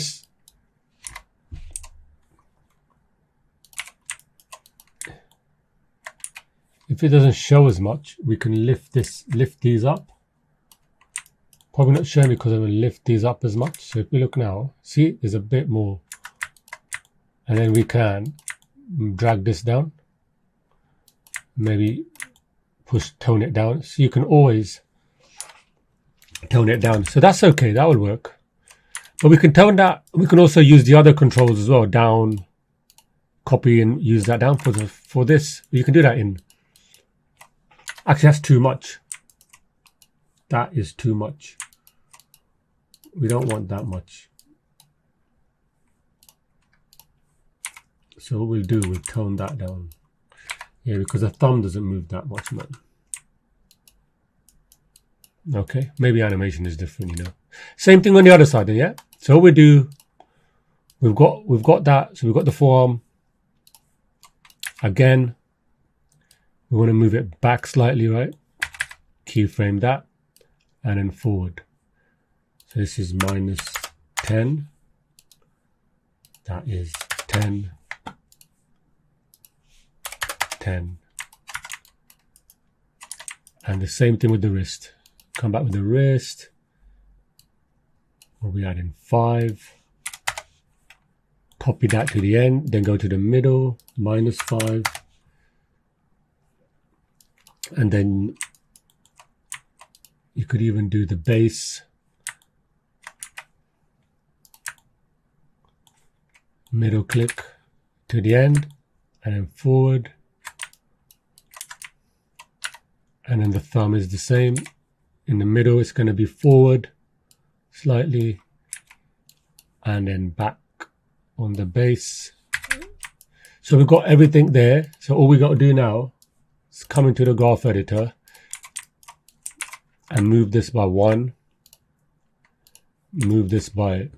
it doesn't show as much, we can lift these up. Probably not showing because I will lift these up as much. So if we look now, see, there's a bit more. And then we can drag this down. Maybe tone it down. So you can always tone it down. So that's okay, that will work. But we can tone that. We can also use the other controls as well. Down, copy and use that down for this. You can do that in. Actually, that's too much. That is too much. We don't want that much. So what we'll do, we'll tone that down. Yeah, because the thumb doesn't move that much, man. Okay, maybe animation is different, you know. Same thing on the other side, then, yeah. So what we do, we've got that. So we've got the forearm. Again, we want to move it back slightly, right? Keyframe that, and then forward. So this is -10. That is 10, 10. And the same thing with the wrist. Come back with the wrist. What we add in 5. Copy that to the end, then go to the middle, -5, and then you could even do the base, middle click to the end, and then forward, and then the thumb is the same. In the middle it's going to be forward slightly, and then back on the base. So we've got everything there. So all we got to do now is come into the graph editor and move this by 1, move this by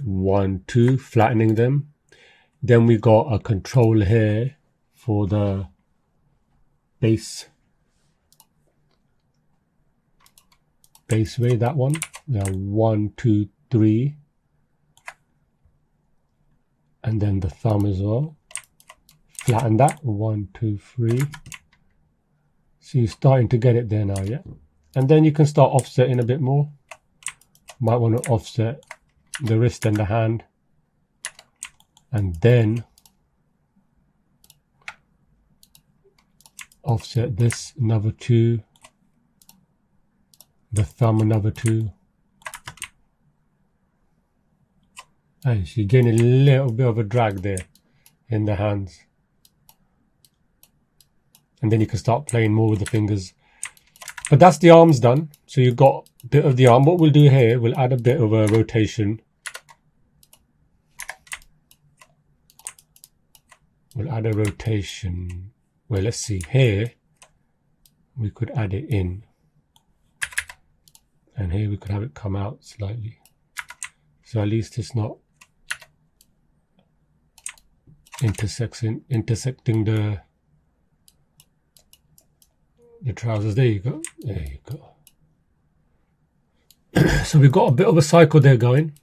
1, 2, flattening them. Then we got a control here for the base way, that one. Now 1, 2, 3, and then the thumb as well. Flatten that, 1, 2, 3. So you're starting to get it there now, yeah. And then you can start offsetting a bit more. Might want to offset the wrist and the hand, and then offset this another 2, the thumb another 2. And so you're getting a little bit of a drag there in the hands, and then you can start playing more with the fingers. But that's the arms done. So you've got a bit of the arm. What we'll do here, we'll add a bit of a rotation. We'll add a rotation. Well, let's see here. We could add it in. And here we could have it come out slightly. So at least it's not intersecting the trousers. There you go. There you go. So we've got a bit of a cycle there going.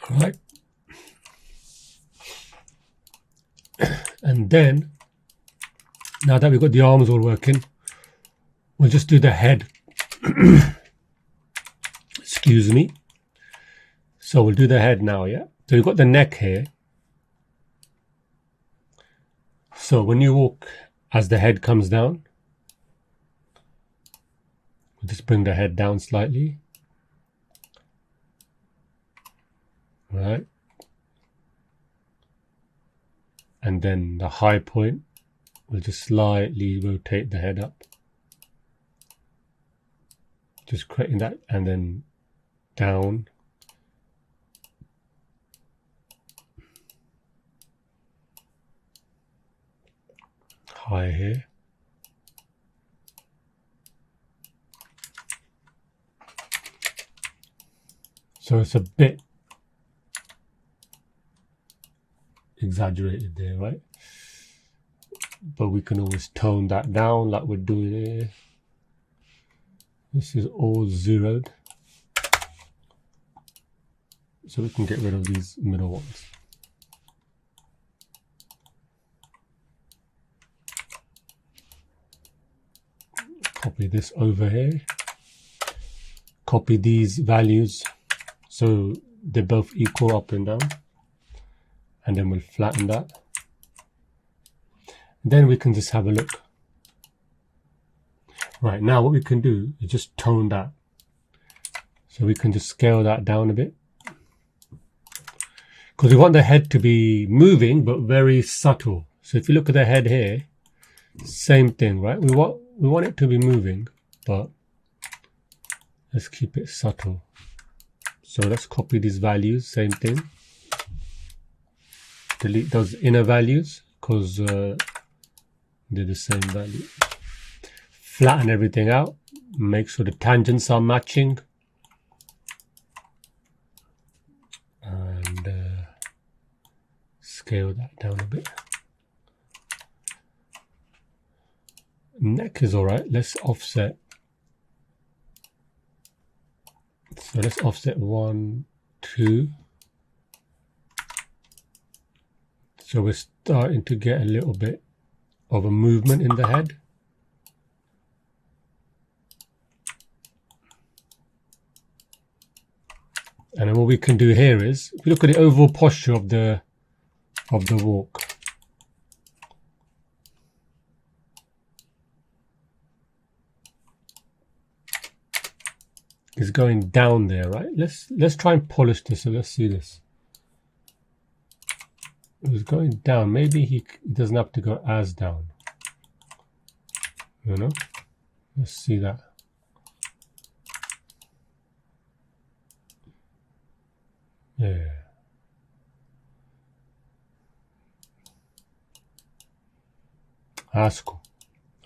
All right. And then, now that we've got the arms all working, we'll just do the head. Excuse me. So we'll do the head now, yeah? So we've got the neck here. So when you walk, as the head comes down, we'll just bring the head down slightly. Right. And then the high point, we'll just slightly rotate the head up. Just creating that, and then down. High here. So it's a bit exaggerated there, right? But we can always tone that down like we're doing here. This is all zeroed, so we can get rid of these middle ones. Copy this over here. Copy these values so they're both equal up and down. And then we'll flatten that. Then we can just have a look. Right, now what we can do is just tone that. So we can just scale that down a bit. Because we want the head to be moving, but very subtle. So if you look at the head here, same thing, right? We want it to be moving, but let's keep it subtle. So let's copy these values, same thing. Delete those inner values because they're the same value. Flatten everything out. Make sure the tangents are matching. And scale that down a bit. Neck is alright. Let's offset. So let's offset 1, 2. So we're starting to get a little bit of a movement in the head. And then what we can do here is, if you look at the overall posture of the walk, it's going down there, right? Let's try and polish this. So let's see this. It was going down. Maybe he doesn't have to go as down. You know? Let's see that. Yeah. That's cool.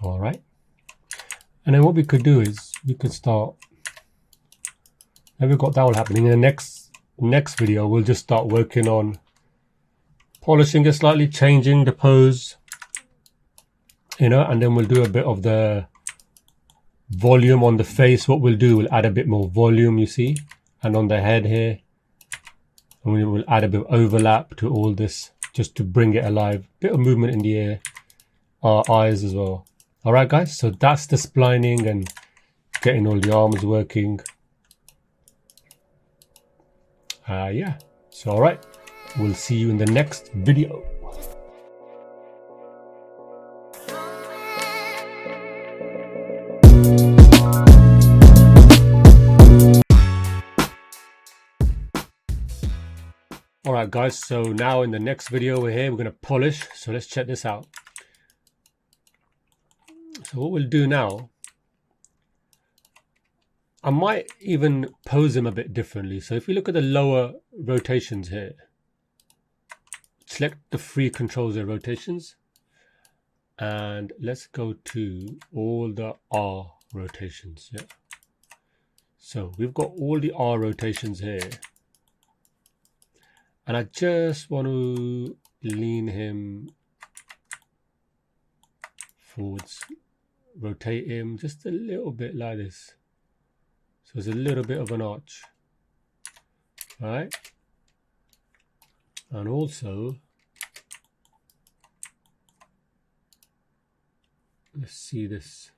All right. And then what we could do is we could start. Now we've got that all happening. In the next video, we'll just start working on polishing it slightly, changing the pose, you know, and then we'll do a bit of the volume on the face. What we'll do, we'll add a bit more volume, you see, and on the head here. And we will add a bit of overlap to all this just to bring it alive. Bit of movement in the ear, our eyes as well. All right, guys, so that's the splining and getting all the arms working. Yeah, so all right, we'll see you in the next video. All right, guys, so now in the next video we're going to polish. So let's check this out. So what we'll do now, I might even pose him a bit differently. So if we look at the lower rotations here, select the free controls and rotations, and let's go to all the R rotations. Yeah. So we've got all the R rotations here. And I just want to lean him forwards, rotate him just a little bit like this. So it's a little bit of an arch, all right? And also, let's see this.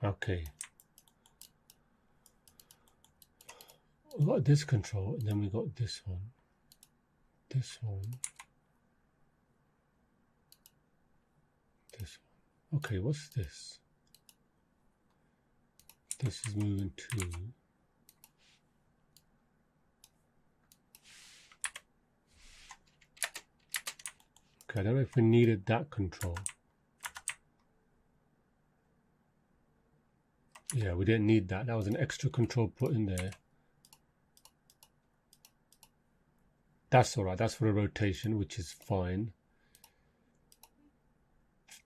Okay. We got this control, and then we got this one, this one, this one. Okay, what's this? This is moving too. Okay, I don't know if we needed that control. Yeah, we didn't need that. That was an extra control put in there. That's all right. That's for the rotation, which is fine.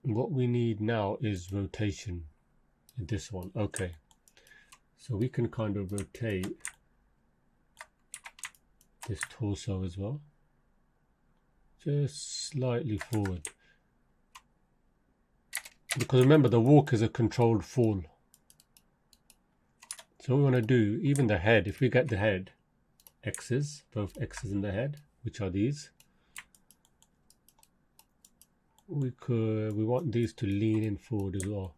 What we need now is rotation in this one. Okay. So we can kind of rotate this torso as well. Just slightly forward. Because remember, the walk is a controlled fall. So what we want to do, even the head, if we get the head, X's, both X's in the head, which are these, we want these to lean in forward as well.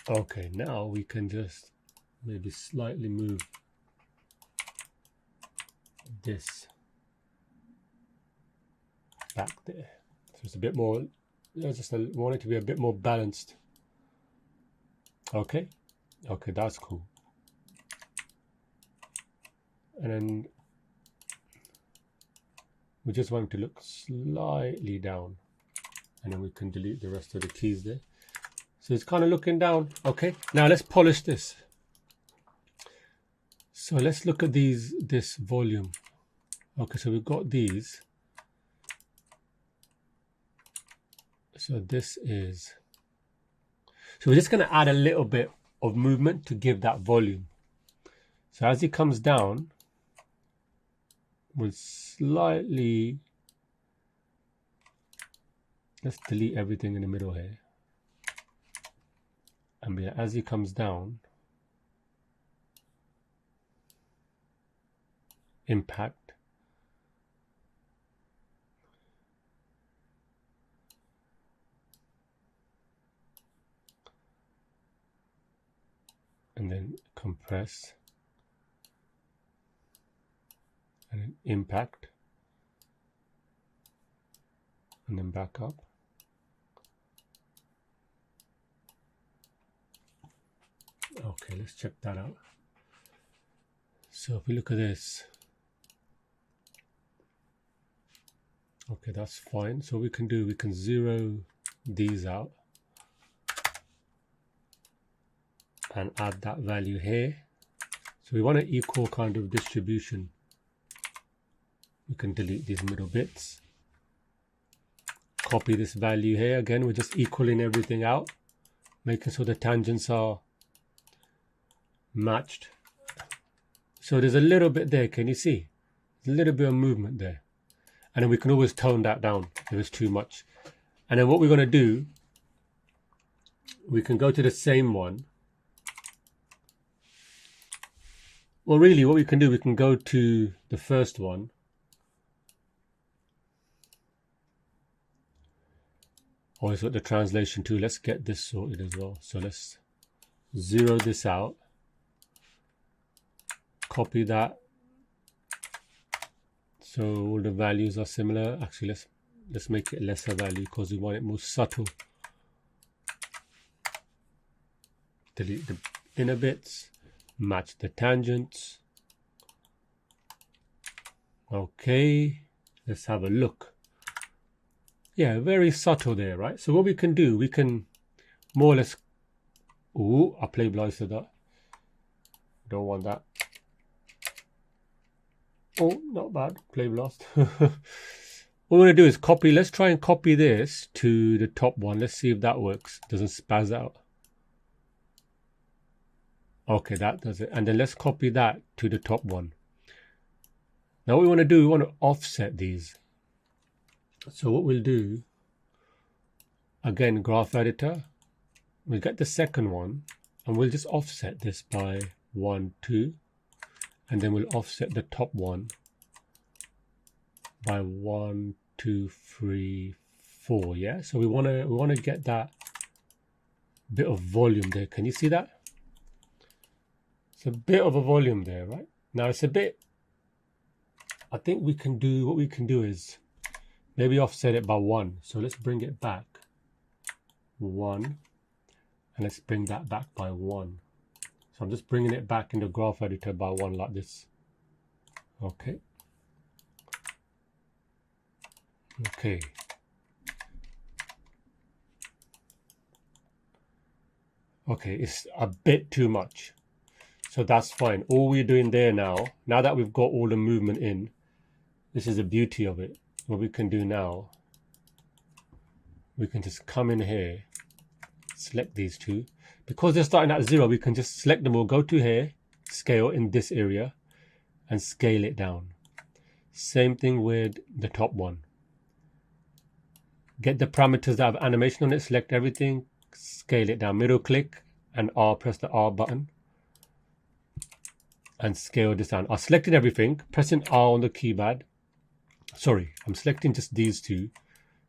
Okay, now we can just maybe slightly move this back there. So it's a bit more, I want it to be a bit more balanced. Okay, okay, that's cool. And then we just want it to look slightly down, and then we can delete the rest of the keys there. So it's kind of looking down. Okay, now let's polish this. So let's look at this volume. Okay, so we've got these. So this is, so we're just going to add a little bit of movement to give that volume. So as he comes down, we'll slightly, let's delete everything in the middle here. And as he comes down, impact, and then compress, and then impact, and then back up. Okay, let's check that out. So if we look at this, okay, that's fine. So what we can do, we can zero these out and add that value here. So we want an equal kind of distribution. We can delete these middle bits. Copy this value here. Again, we're just equaling everything out, making sure the tangents are matched. So there's a little bit there, can you see? There's a little bit of movement there. And then we can always tone that down if it's too much. And then what we're going to do, we can go to the same one. Well, really, what we can do, we can go to the first one. Oh, it's got the translation too. Let's get this sorted as well. So let's zero this out. Copy that. So all the values are similar. Actually, let's make it lesser value because we want it more subtle. Delete the inner bits. Match the tangents. Okay, let's have a look. Yeah, very subtle there, right? So what we can do, we can more or less, ooh, I play blister that. Don't want that. Oh, not bad, play blast. What we're gonna do is copy, let's try and copy this to the top one. Let's see if that works, doesn't spaz out. Okay, that does it. And then let's copy that to the top one. Now what we want to do, we want to offset these. So what we'll do, again, graph editor, we'll get the second one and we'll just offset this by 1, 2, and then we'll offset the top one by 1, 2, 3, 4. Yeah, so we want to get that bit of volume there. Can you see that? It's a bit of a volume there, right? Now it's a bit, I think we can do, what we can do is maybe offset it by 1. So let's bring it back 1, and let's bring that back by 1. So I'm just bringing it back in the graph editor by 1 like this. Okay. Okay. Okay, it's a bit too much. So that's fine. All we're doing there now that we've got all the movement in, this is the beauty of it. What we can do now, we can just come in here, select these two. Because they're starting at 0, we can just select them all, go to here, scale in this area, and scale it down. Same thing with the top one. Get the parameters that have animation on it, select everything, scale it down. Middle click and R, press the R button, and scale this down. I selected everything, pressing R on the keypad. Sorry, I'm selecting just these two.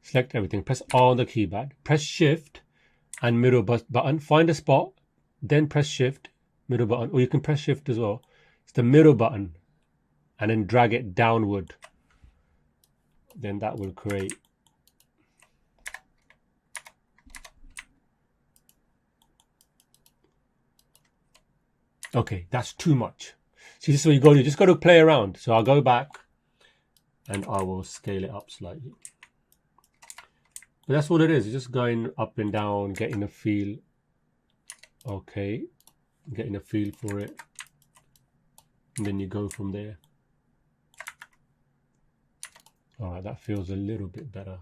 Select everything, press R on the keypad, press Shift and middle button, find a spot, then press Shift, middle button, or you can press Shift as well. It's the middle button, and then drag it downward. Then that will create. Okay, that's too much. See, this is what you got to do. You just got to play around. So I'll go back and I will scale it up slightly. But that's what it is. You're just going up and down, getting a feel. Okay, getting a feel for it. And then you go from there. All right, that feels a little bit better.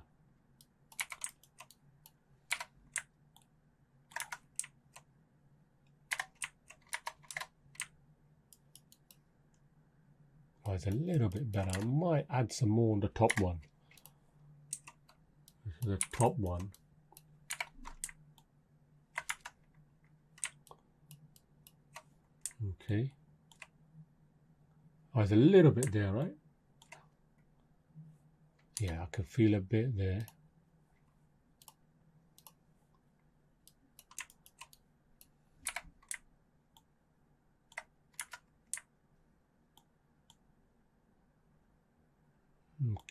it's a little bit better. I might add some more on the top one. This is the top one. Okay. Oh, it's a little bit there, right? Yeah, I can feel a bit there.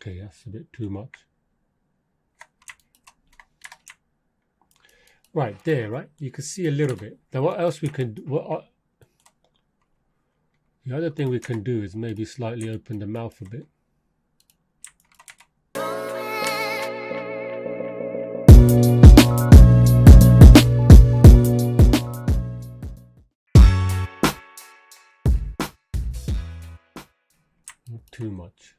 Okay, that's a bit too much. Right there, right? You can see a little bit. Now what else we can do? The other thing we can do is maybe slightly open the mouth a bit. Not too much.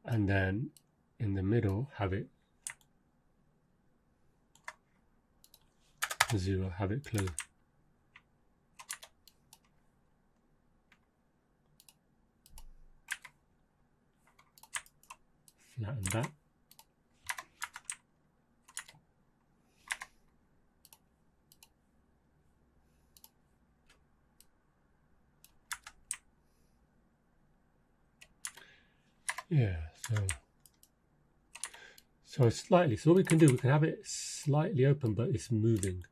And then in the middle, have it 0, have it closed. Flatten that. Yeah, so slightly. So what we can do, we can have it slightly open, but it's moving.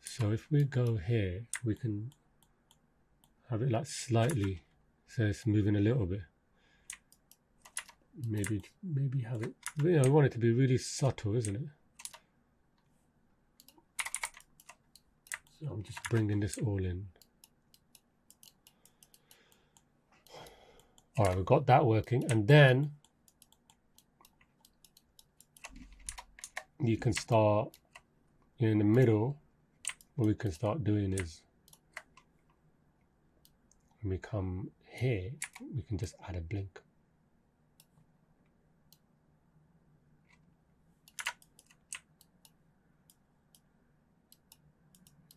So if we go here, we can have it like slightly, so it's moving a little bit. Maybe have it. You know, we want it to be really subtle, isn't it? So I'm just bringing this all in. All right, we've got that working, and then you can start in the middle. What we can start doing is when we come here, we can just add a blink.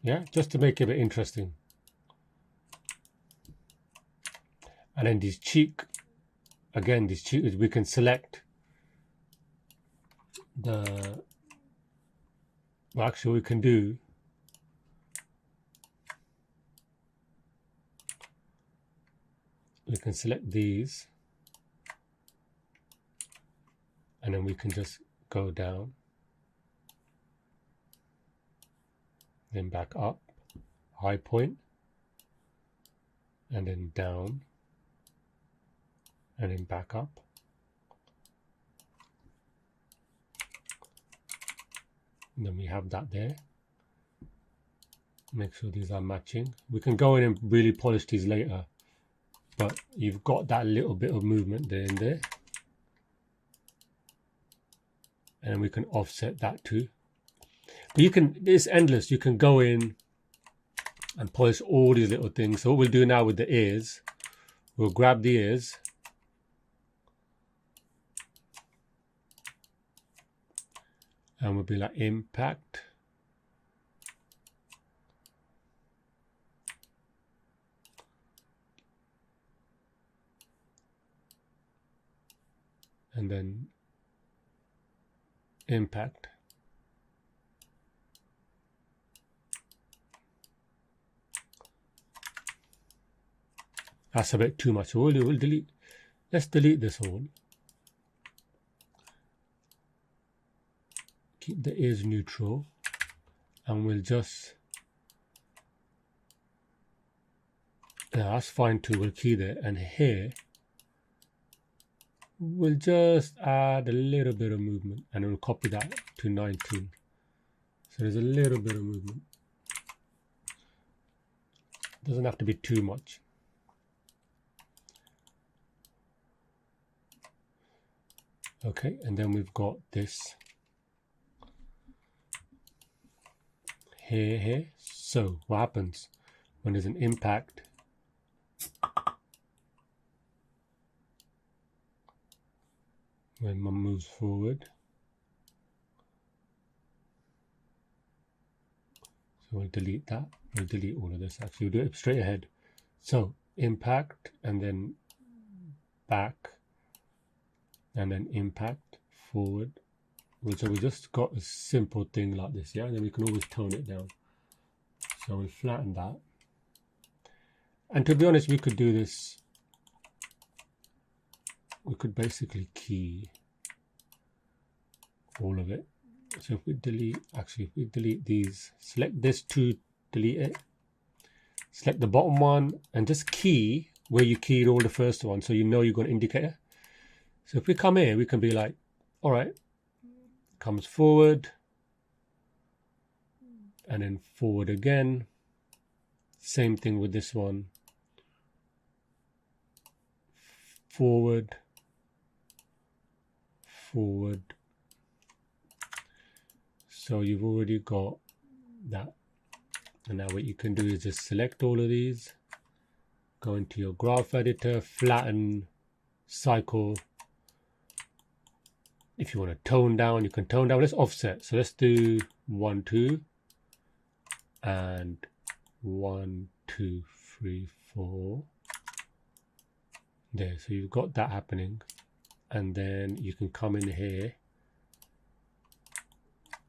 Yeah, just to make it a bit interesting. And then these cheek, again, these cheeks, we can select the, well, actually we can do, we can select these, and then we can just go down, then back up, high point, and then down, and then back up. And then we have that there. Make sure these are matching. We can go in and really polish these later, but you've got that little bit of movement there and there. And we can offset that too. But you can, it's endless. You can go in and polish all these little things. So what we'll do now with the ears, we'll grab the ears, and we'll be like impact, and then impact, that's a bit too much. So we'll delete, let's delete this all. Keep the ears neutral, and we'll just, yeah, that's fine too, we'll key there. And here we'll just add a little bit of movement, and we'll copy that to 19. So there's a little bit of movement, doesn't have to be too much. Okay, and then we've got this here. So what happens when there's an impact? When one moves forward, So we'll delete that. We'll delete all of this. Actually, we'll do it straight ahead. So impact and then back and then impact forward. So we just got a simple thing like this, yeah? And then we can always tone it down. So we'll flatten that. And to be honest, we could do this. We could basically key all of it. So if we delete, actually, if we delete these, select this to delete it. Select the bottom one and just key where you keyed all the first one, so you know you've got an indicator. So if we come here, we can be like, all right, comes forward and then forward again. Same thing with this one. Forward, forward. So you've already got that. And now what you can do is just select all of these, go into your graph editor, flatten, cycle. If you want to tone down, you can tone down. Let's offset. So let's do 1, 2, and 1, 2, 3, 4. There, so you've got that happening. And then you can come in here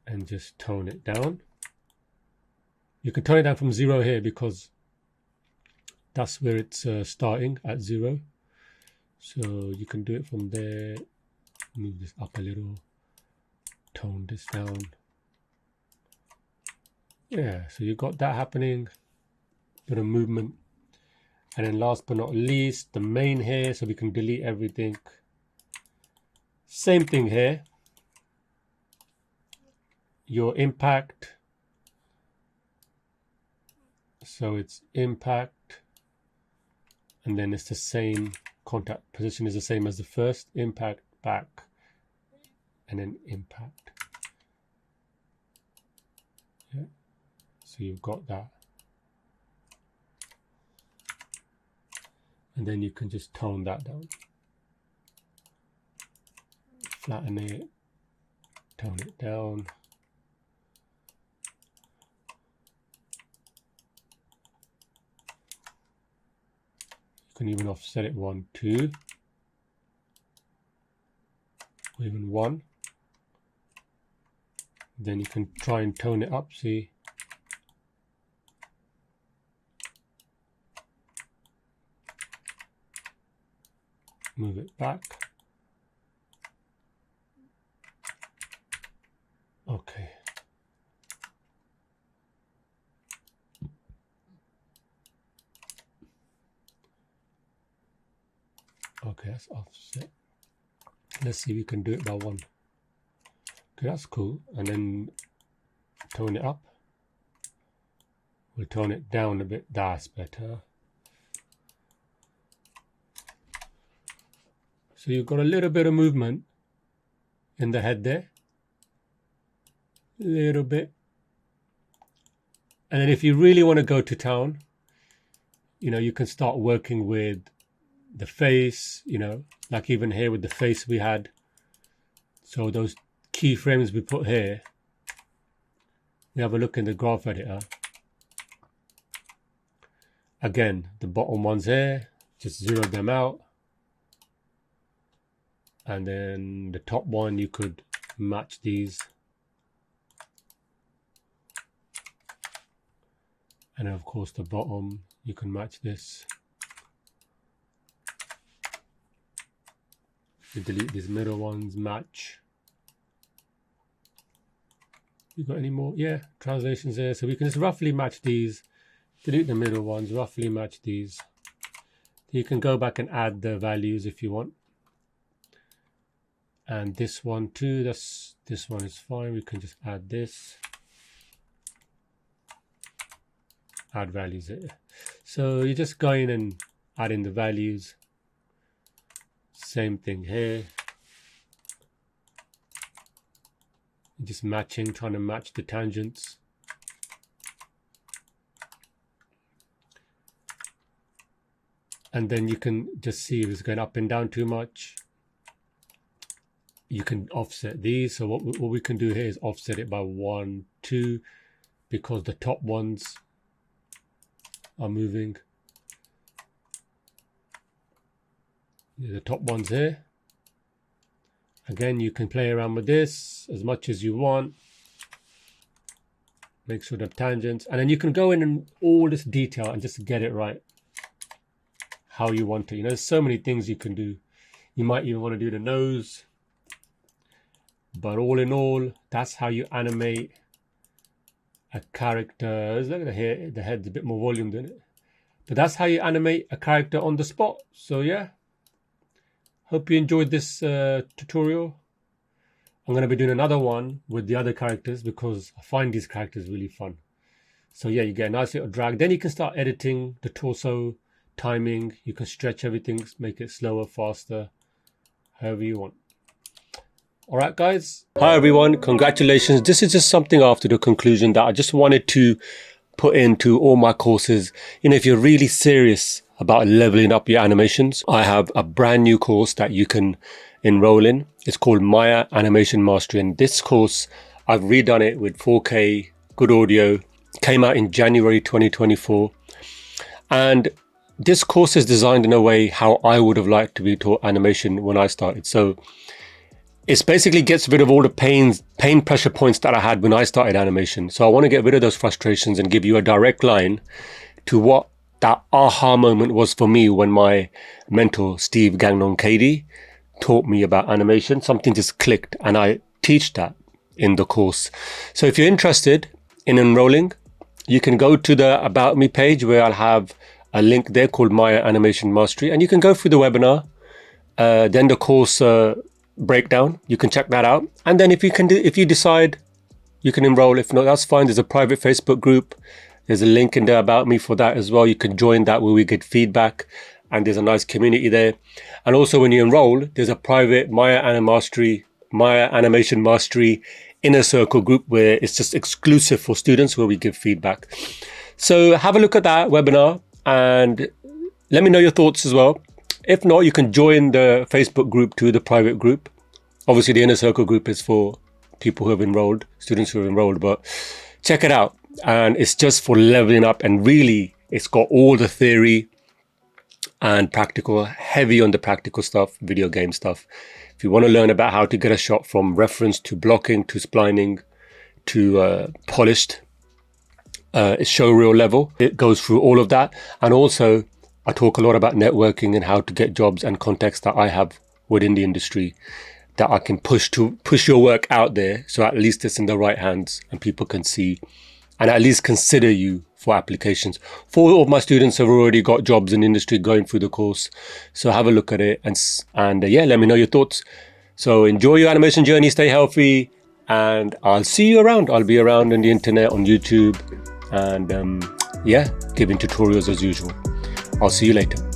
and just tone it down. You can turn it down from 0 here because that's where it's starting at 0. So you can do it from there. Move this up a little. Tone this down. Yeah, so you've got that happening. Bit of movement. And then last but not least, the main here. So we can delete everything. Same thing here. Your impact. So it's impact, and then it's the same, contact position is the same as the first, impact, back, and then impact. Yeah, so you've got that. And then you can just tone that down. Flatten it, tone it down. Can even offset it 1, 2, or even 1. Then you can try and tone it up, see. Move it back. Okay. Okay, that's offset. Let's see if we can do it by 1. Okay, that's cool. And then tone it up. We'll tone it down a bit. That's better. So you've got a little bit of movement in the head there. A little bit. And then if you really want to go to town, you know, you can start working with the face, you know, like even here with the face we had. So those keyframes we put here, we have a look in the graph editor. Again, the bottom ones here, just zero them out. And then the top one, you could match these. And of course the bottom, you can match this. You delete these middle ones, match. You got any more? Yeah, translations there. So we can just roughly match these. Delete the middle ones, roughly match these. You can go back and add the values if you want. And this one too, this one is fine. We can just add this. Add values there. So you just go in and add in the values. Same thing here. Just matching, trying to match the tangents. And then you can just see if it's going up and down too much. You can offset these. So what we can do here is offset it by 1, 2, because the top ones are moving. The top ones here. Again, you can play around with this as much as you want. Make sure the tangents, and then you can go in all this detail and just get it right how you want it. You know, there's so many things you can do. You might even want to do the nose, but all in all, that's how you animate a character. Look at the hair, the head's a bit more volume than it, but that's how you animate a character on the spot. So yeah, hope you enjoyed this tutorial. I'm going to be doing another one with the other characters because I find these characters really fun. So yeah, you get a nice little drag. Then you can start editing the torso, timing. You can stretch everything, make it slower, faster, however you want. All right, guys. Hi, everyone. Congratulations. This is just something after the conclusion that I just wanted to put into all my courses. You know, if you're really serious about leveling up your animations, I have a brand new course that you can enroll in. It's called Maya Animation Mastery. And this course, I've redone it with 4K, good audio, came out in January 2024. And this course is designed in a way how I would have liked to be taught animation when I started. So it basically gets rid of all the pain pressure points that I had when I started animation. So I want to get rid of those frustrations and give you a direct line to what that aha moment was for me when my mentor, Steve Gagnon Cady, taught me about animation. Something just clicked, and I teach that in the course. So if you're interested in enrolling, you can go to the About Me page where I'll have a link there called Maya Animation Mastery, and you can go through the webinar, then the course breakdown. You can check that out, and then if you decide, you can enroll. If not, that's fine. There's a private Facebook group. There's a link in there About Me for that as well. You can join that where we get feedback, and there's a nice community there. And also when you enroll, there's a private Maya Animation Mastery inner circle group where it's just exclusive for students where we give feedback. So have a look at that webinar and let me know your thoughts as well. If not, you can join the Facebook group too, the private group. Obviously the inner circle group is for people who have enrolled, students who have enrolled, but check it out. And it's just for leveling up, and really it's got all the theory and practical, heavy on the practical stuff, video game stuff. If you want to learn about how to get a shot from reference to blocking to splining to polished, showreel level, it goes through all of that. And also I talk a lot about networking and how to get jobs and contacts that I have within the industry that I can push your work out there, so at least it's in the right hands and people can see and at least consider you for applications. 4 of my students have already got jobs in the industry going through the course. So have a look at it and yeah, let me know your thoughts. So enjoy your animation journey, stay healthy, and I'll see you around. I'll be around on the internet, on YouTube, and yeah, giving tutorials as usual. I'll see you later.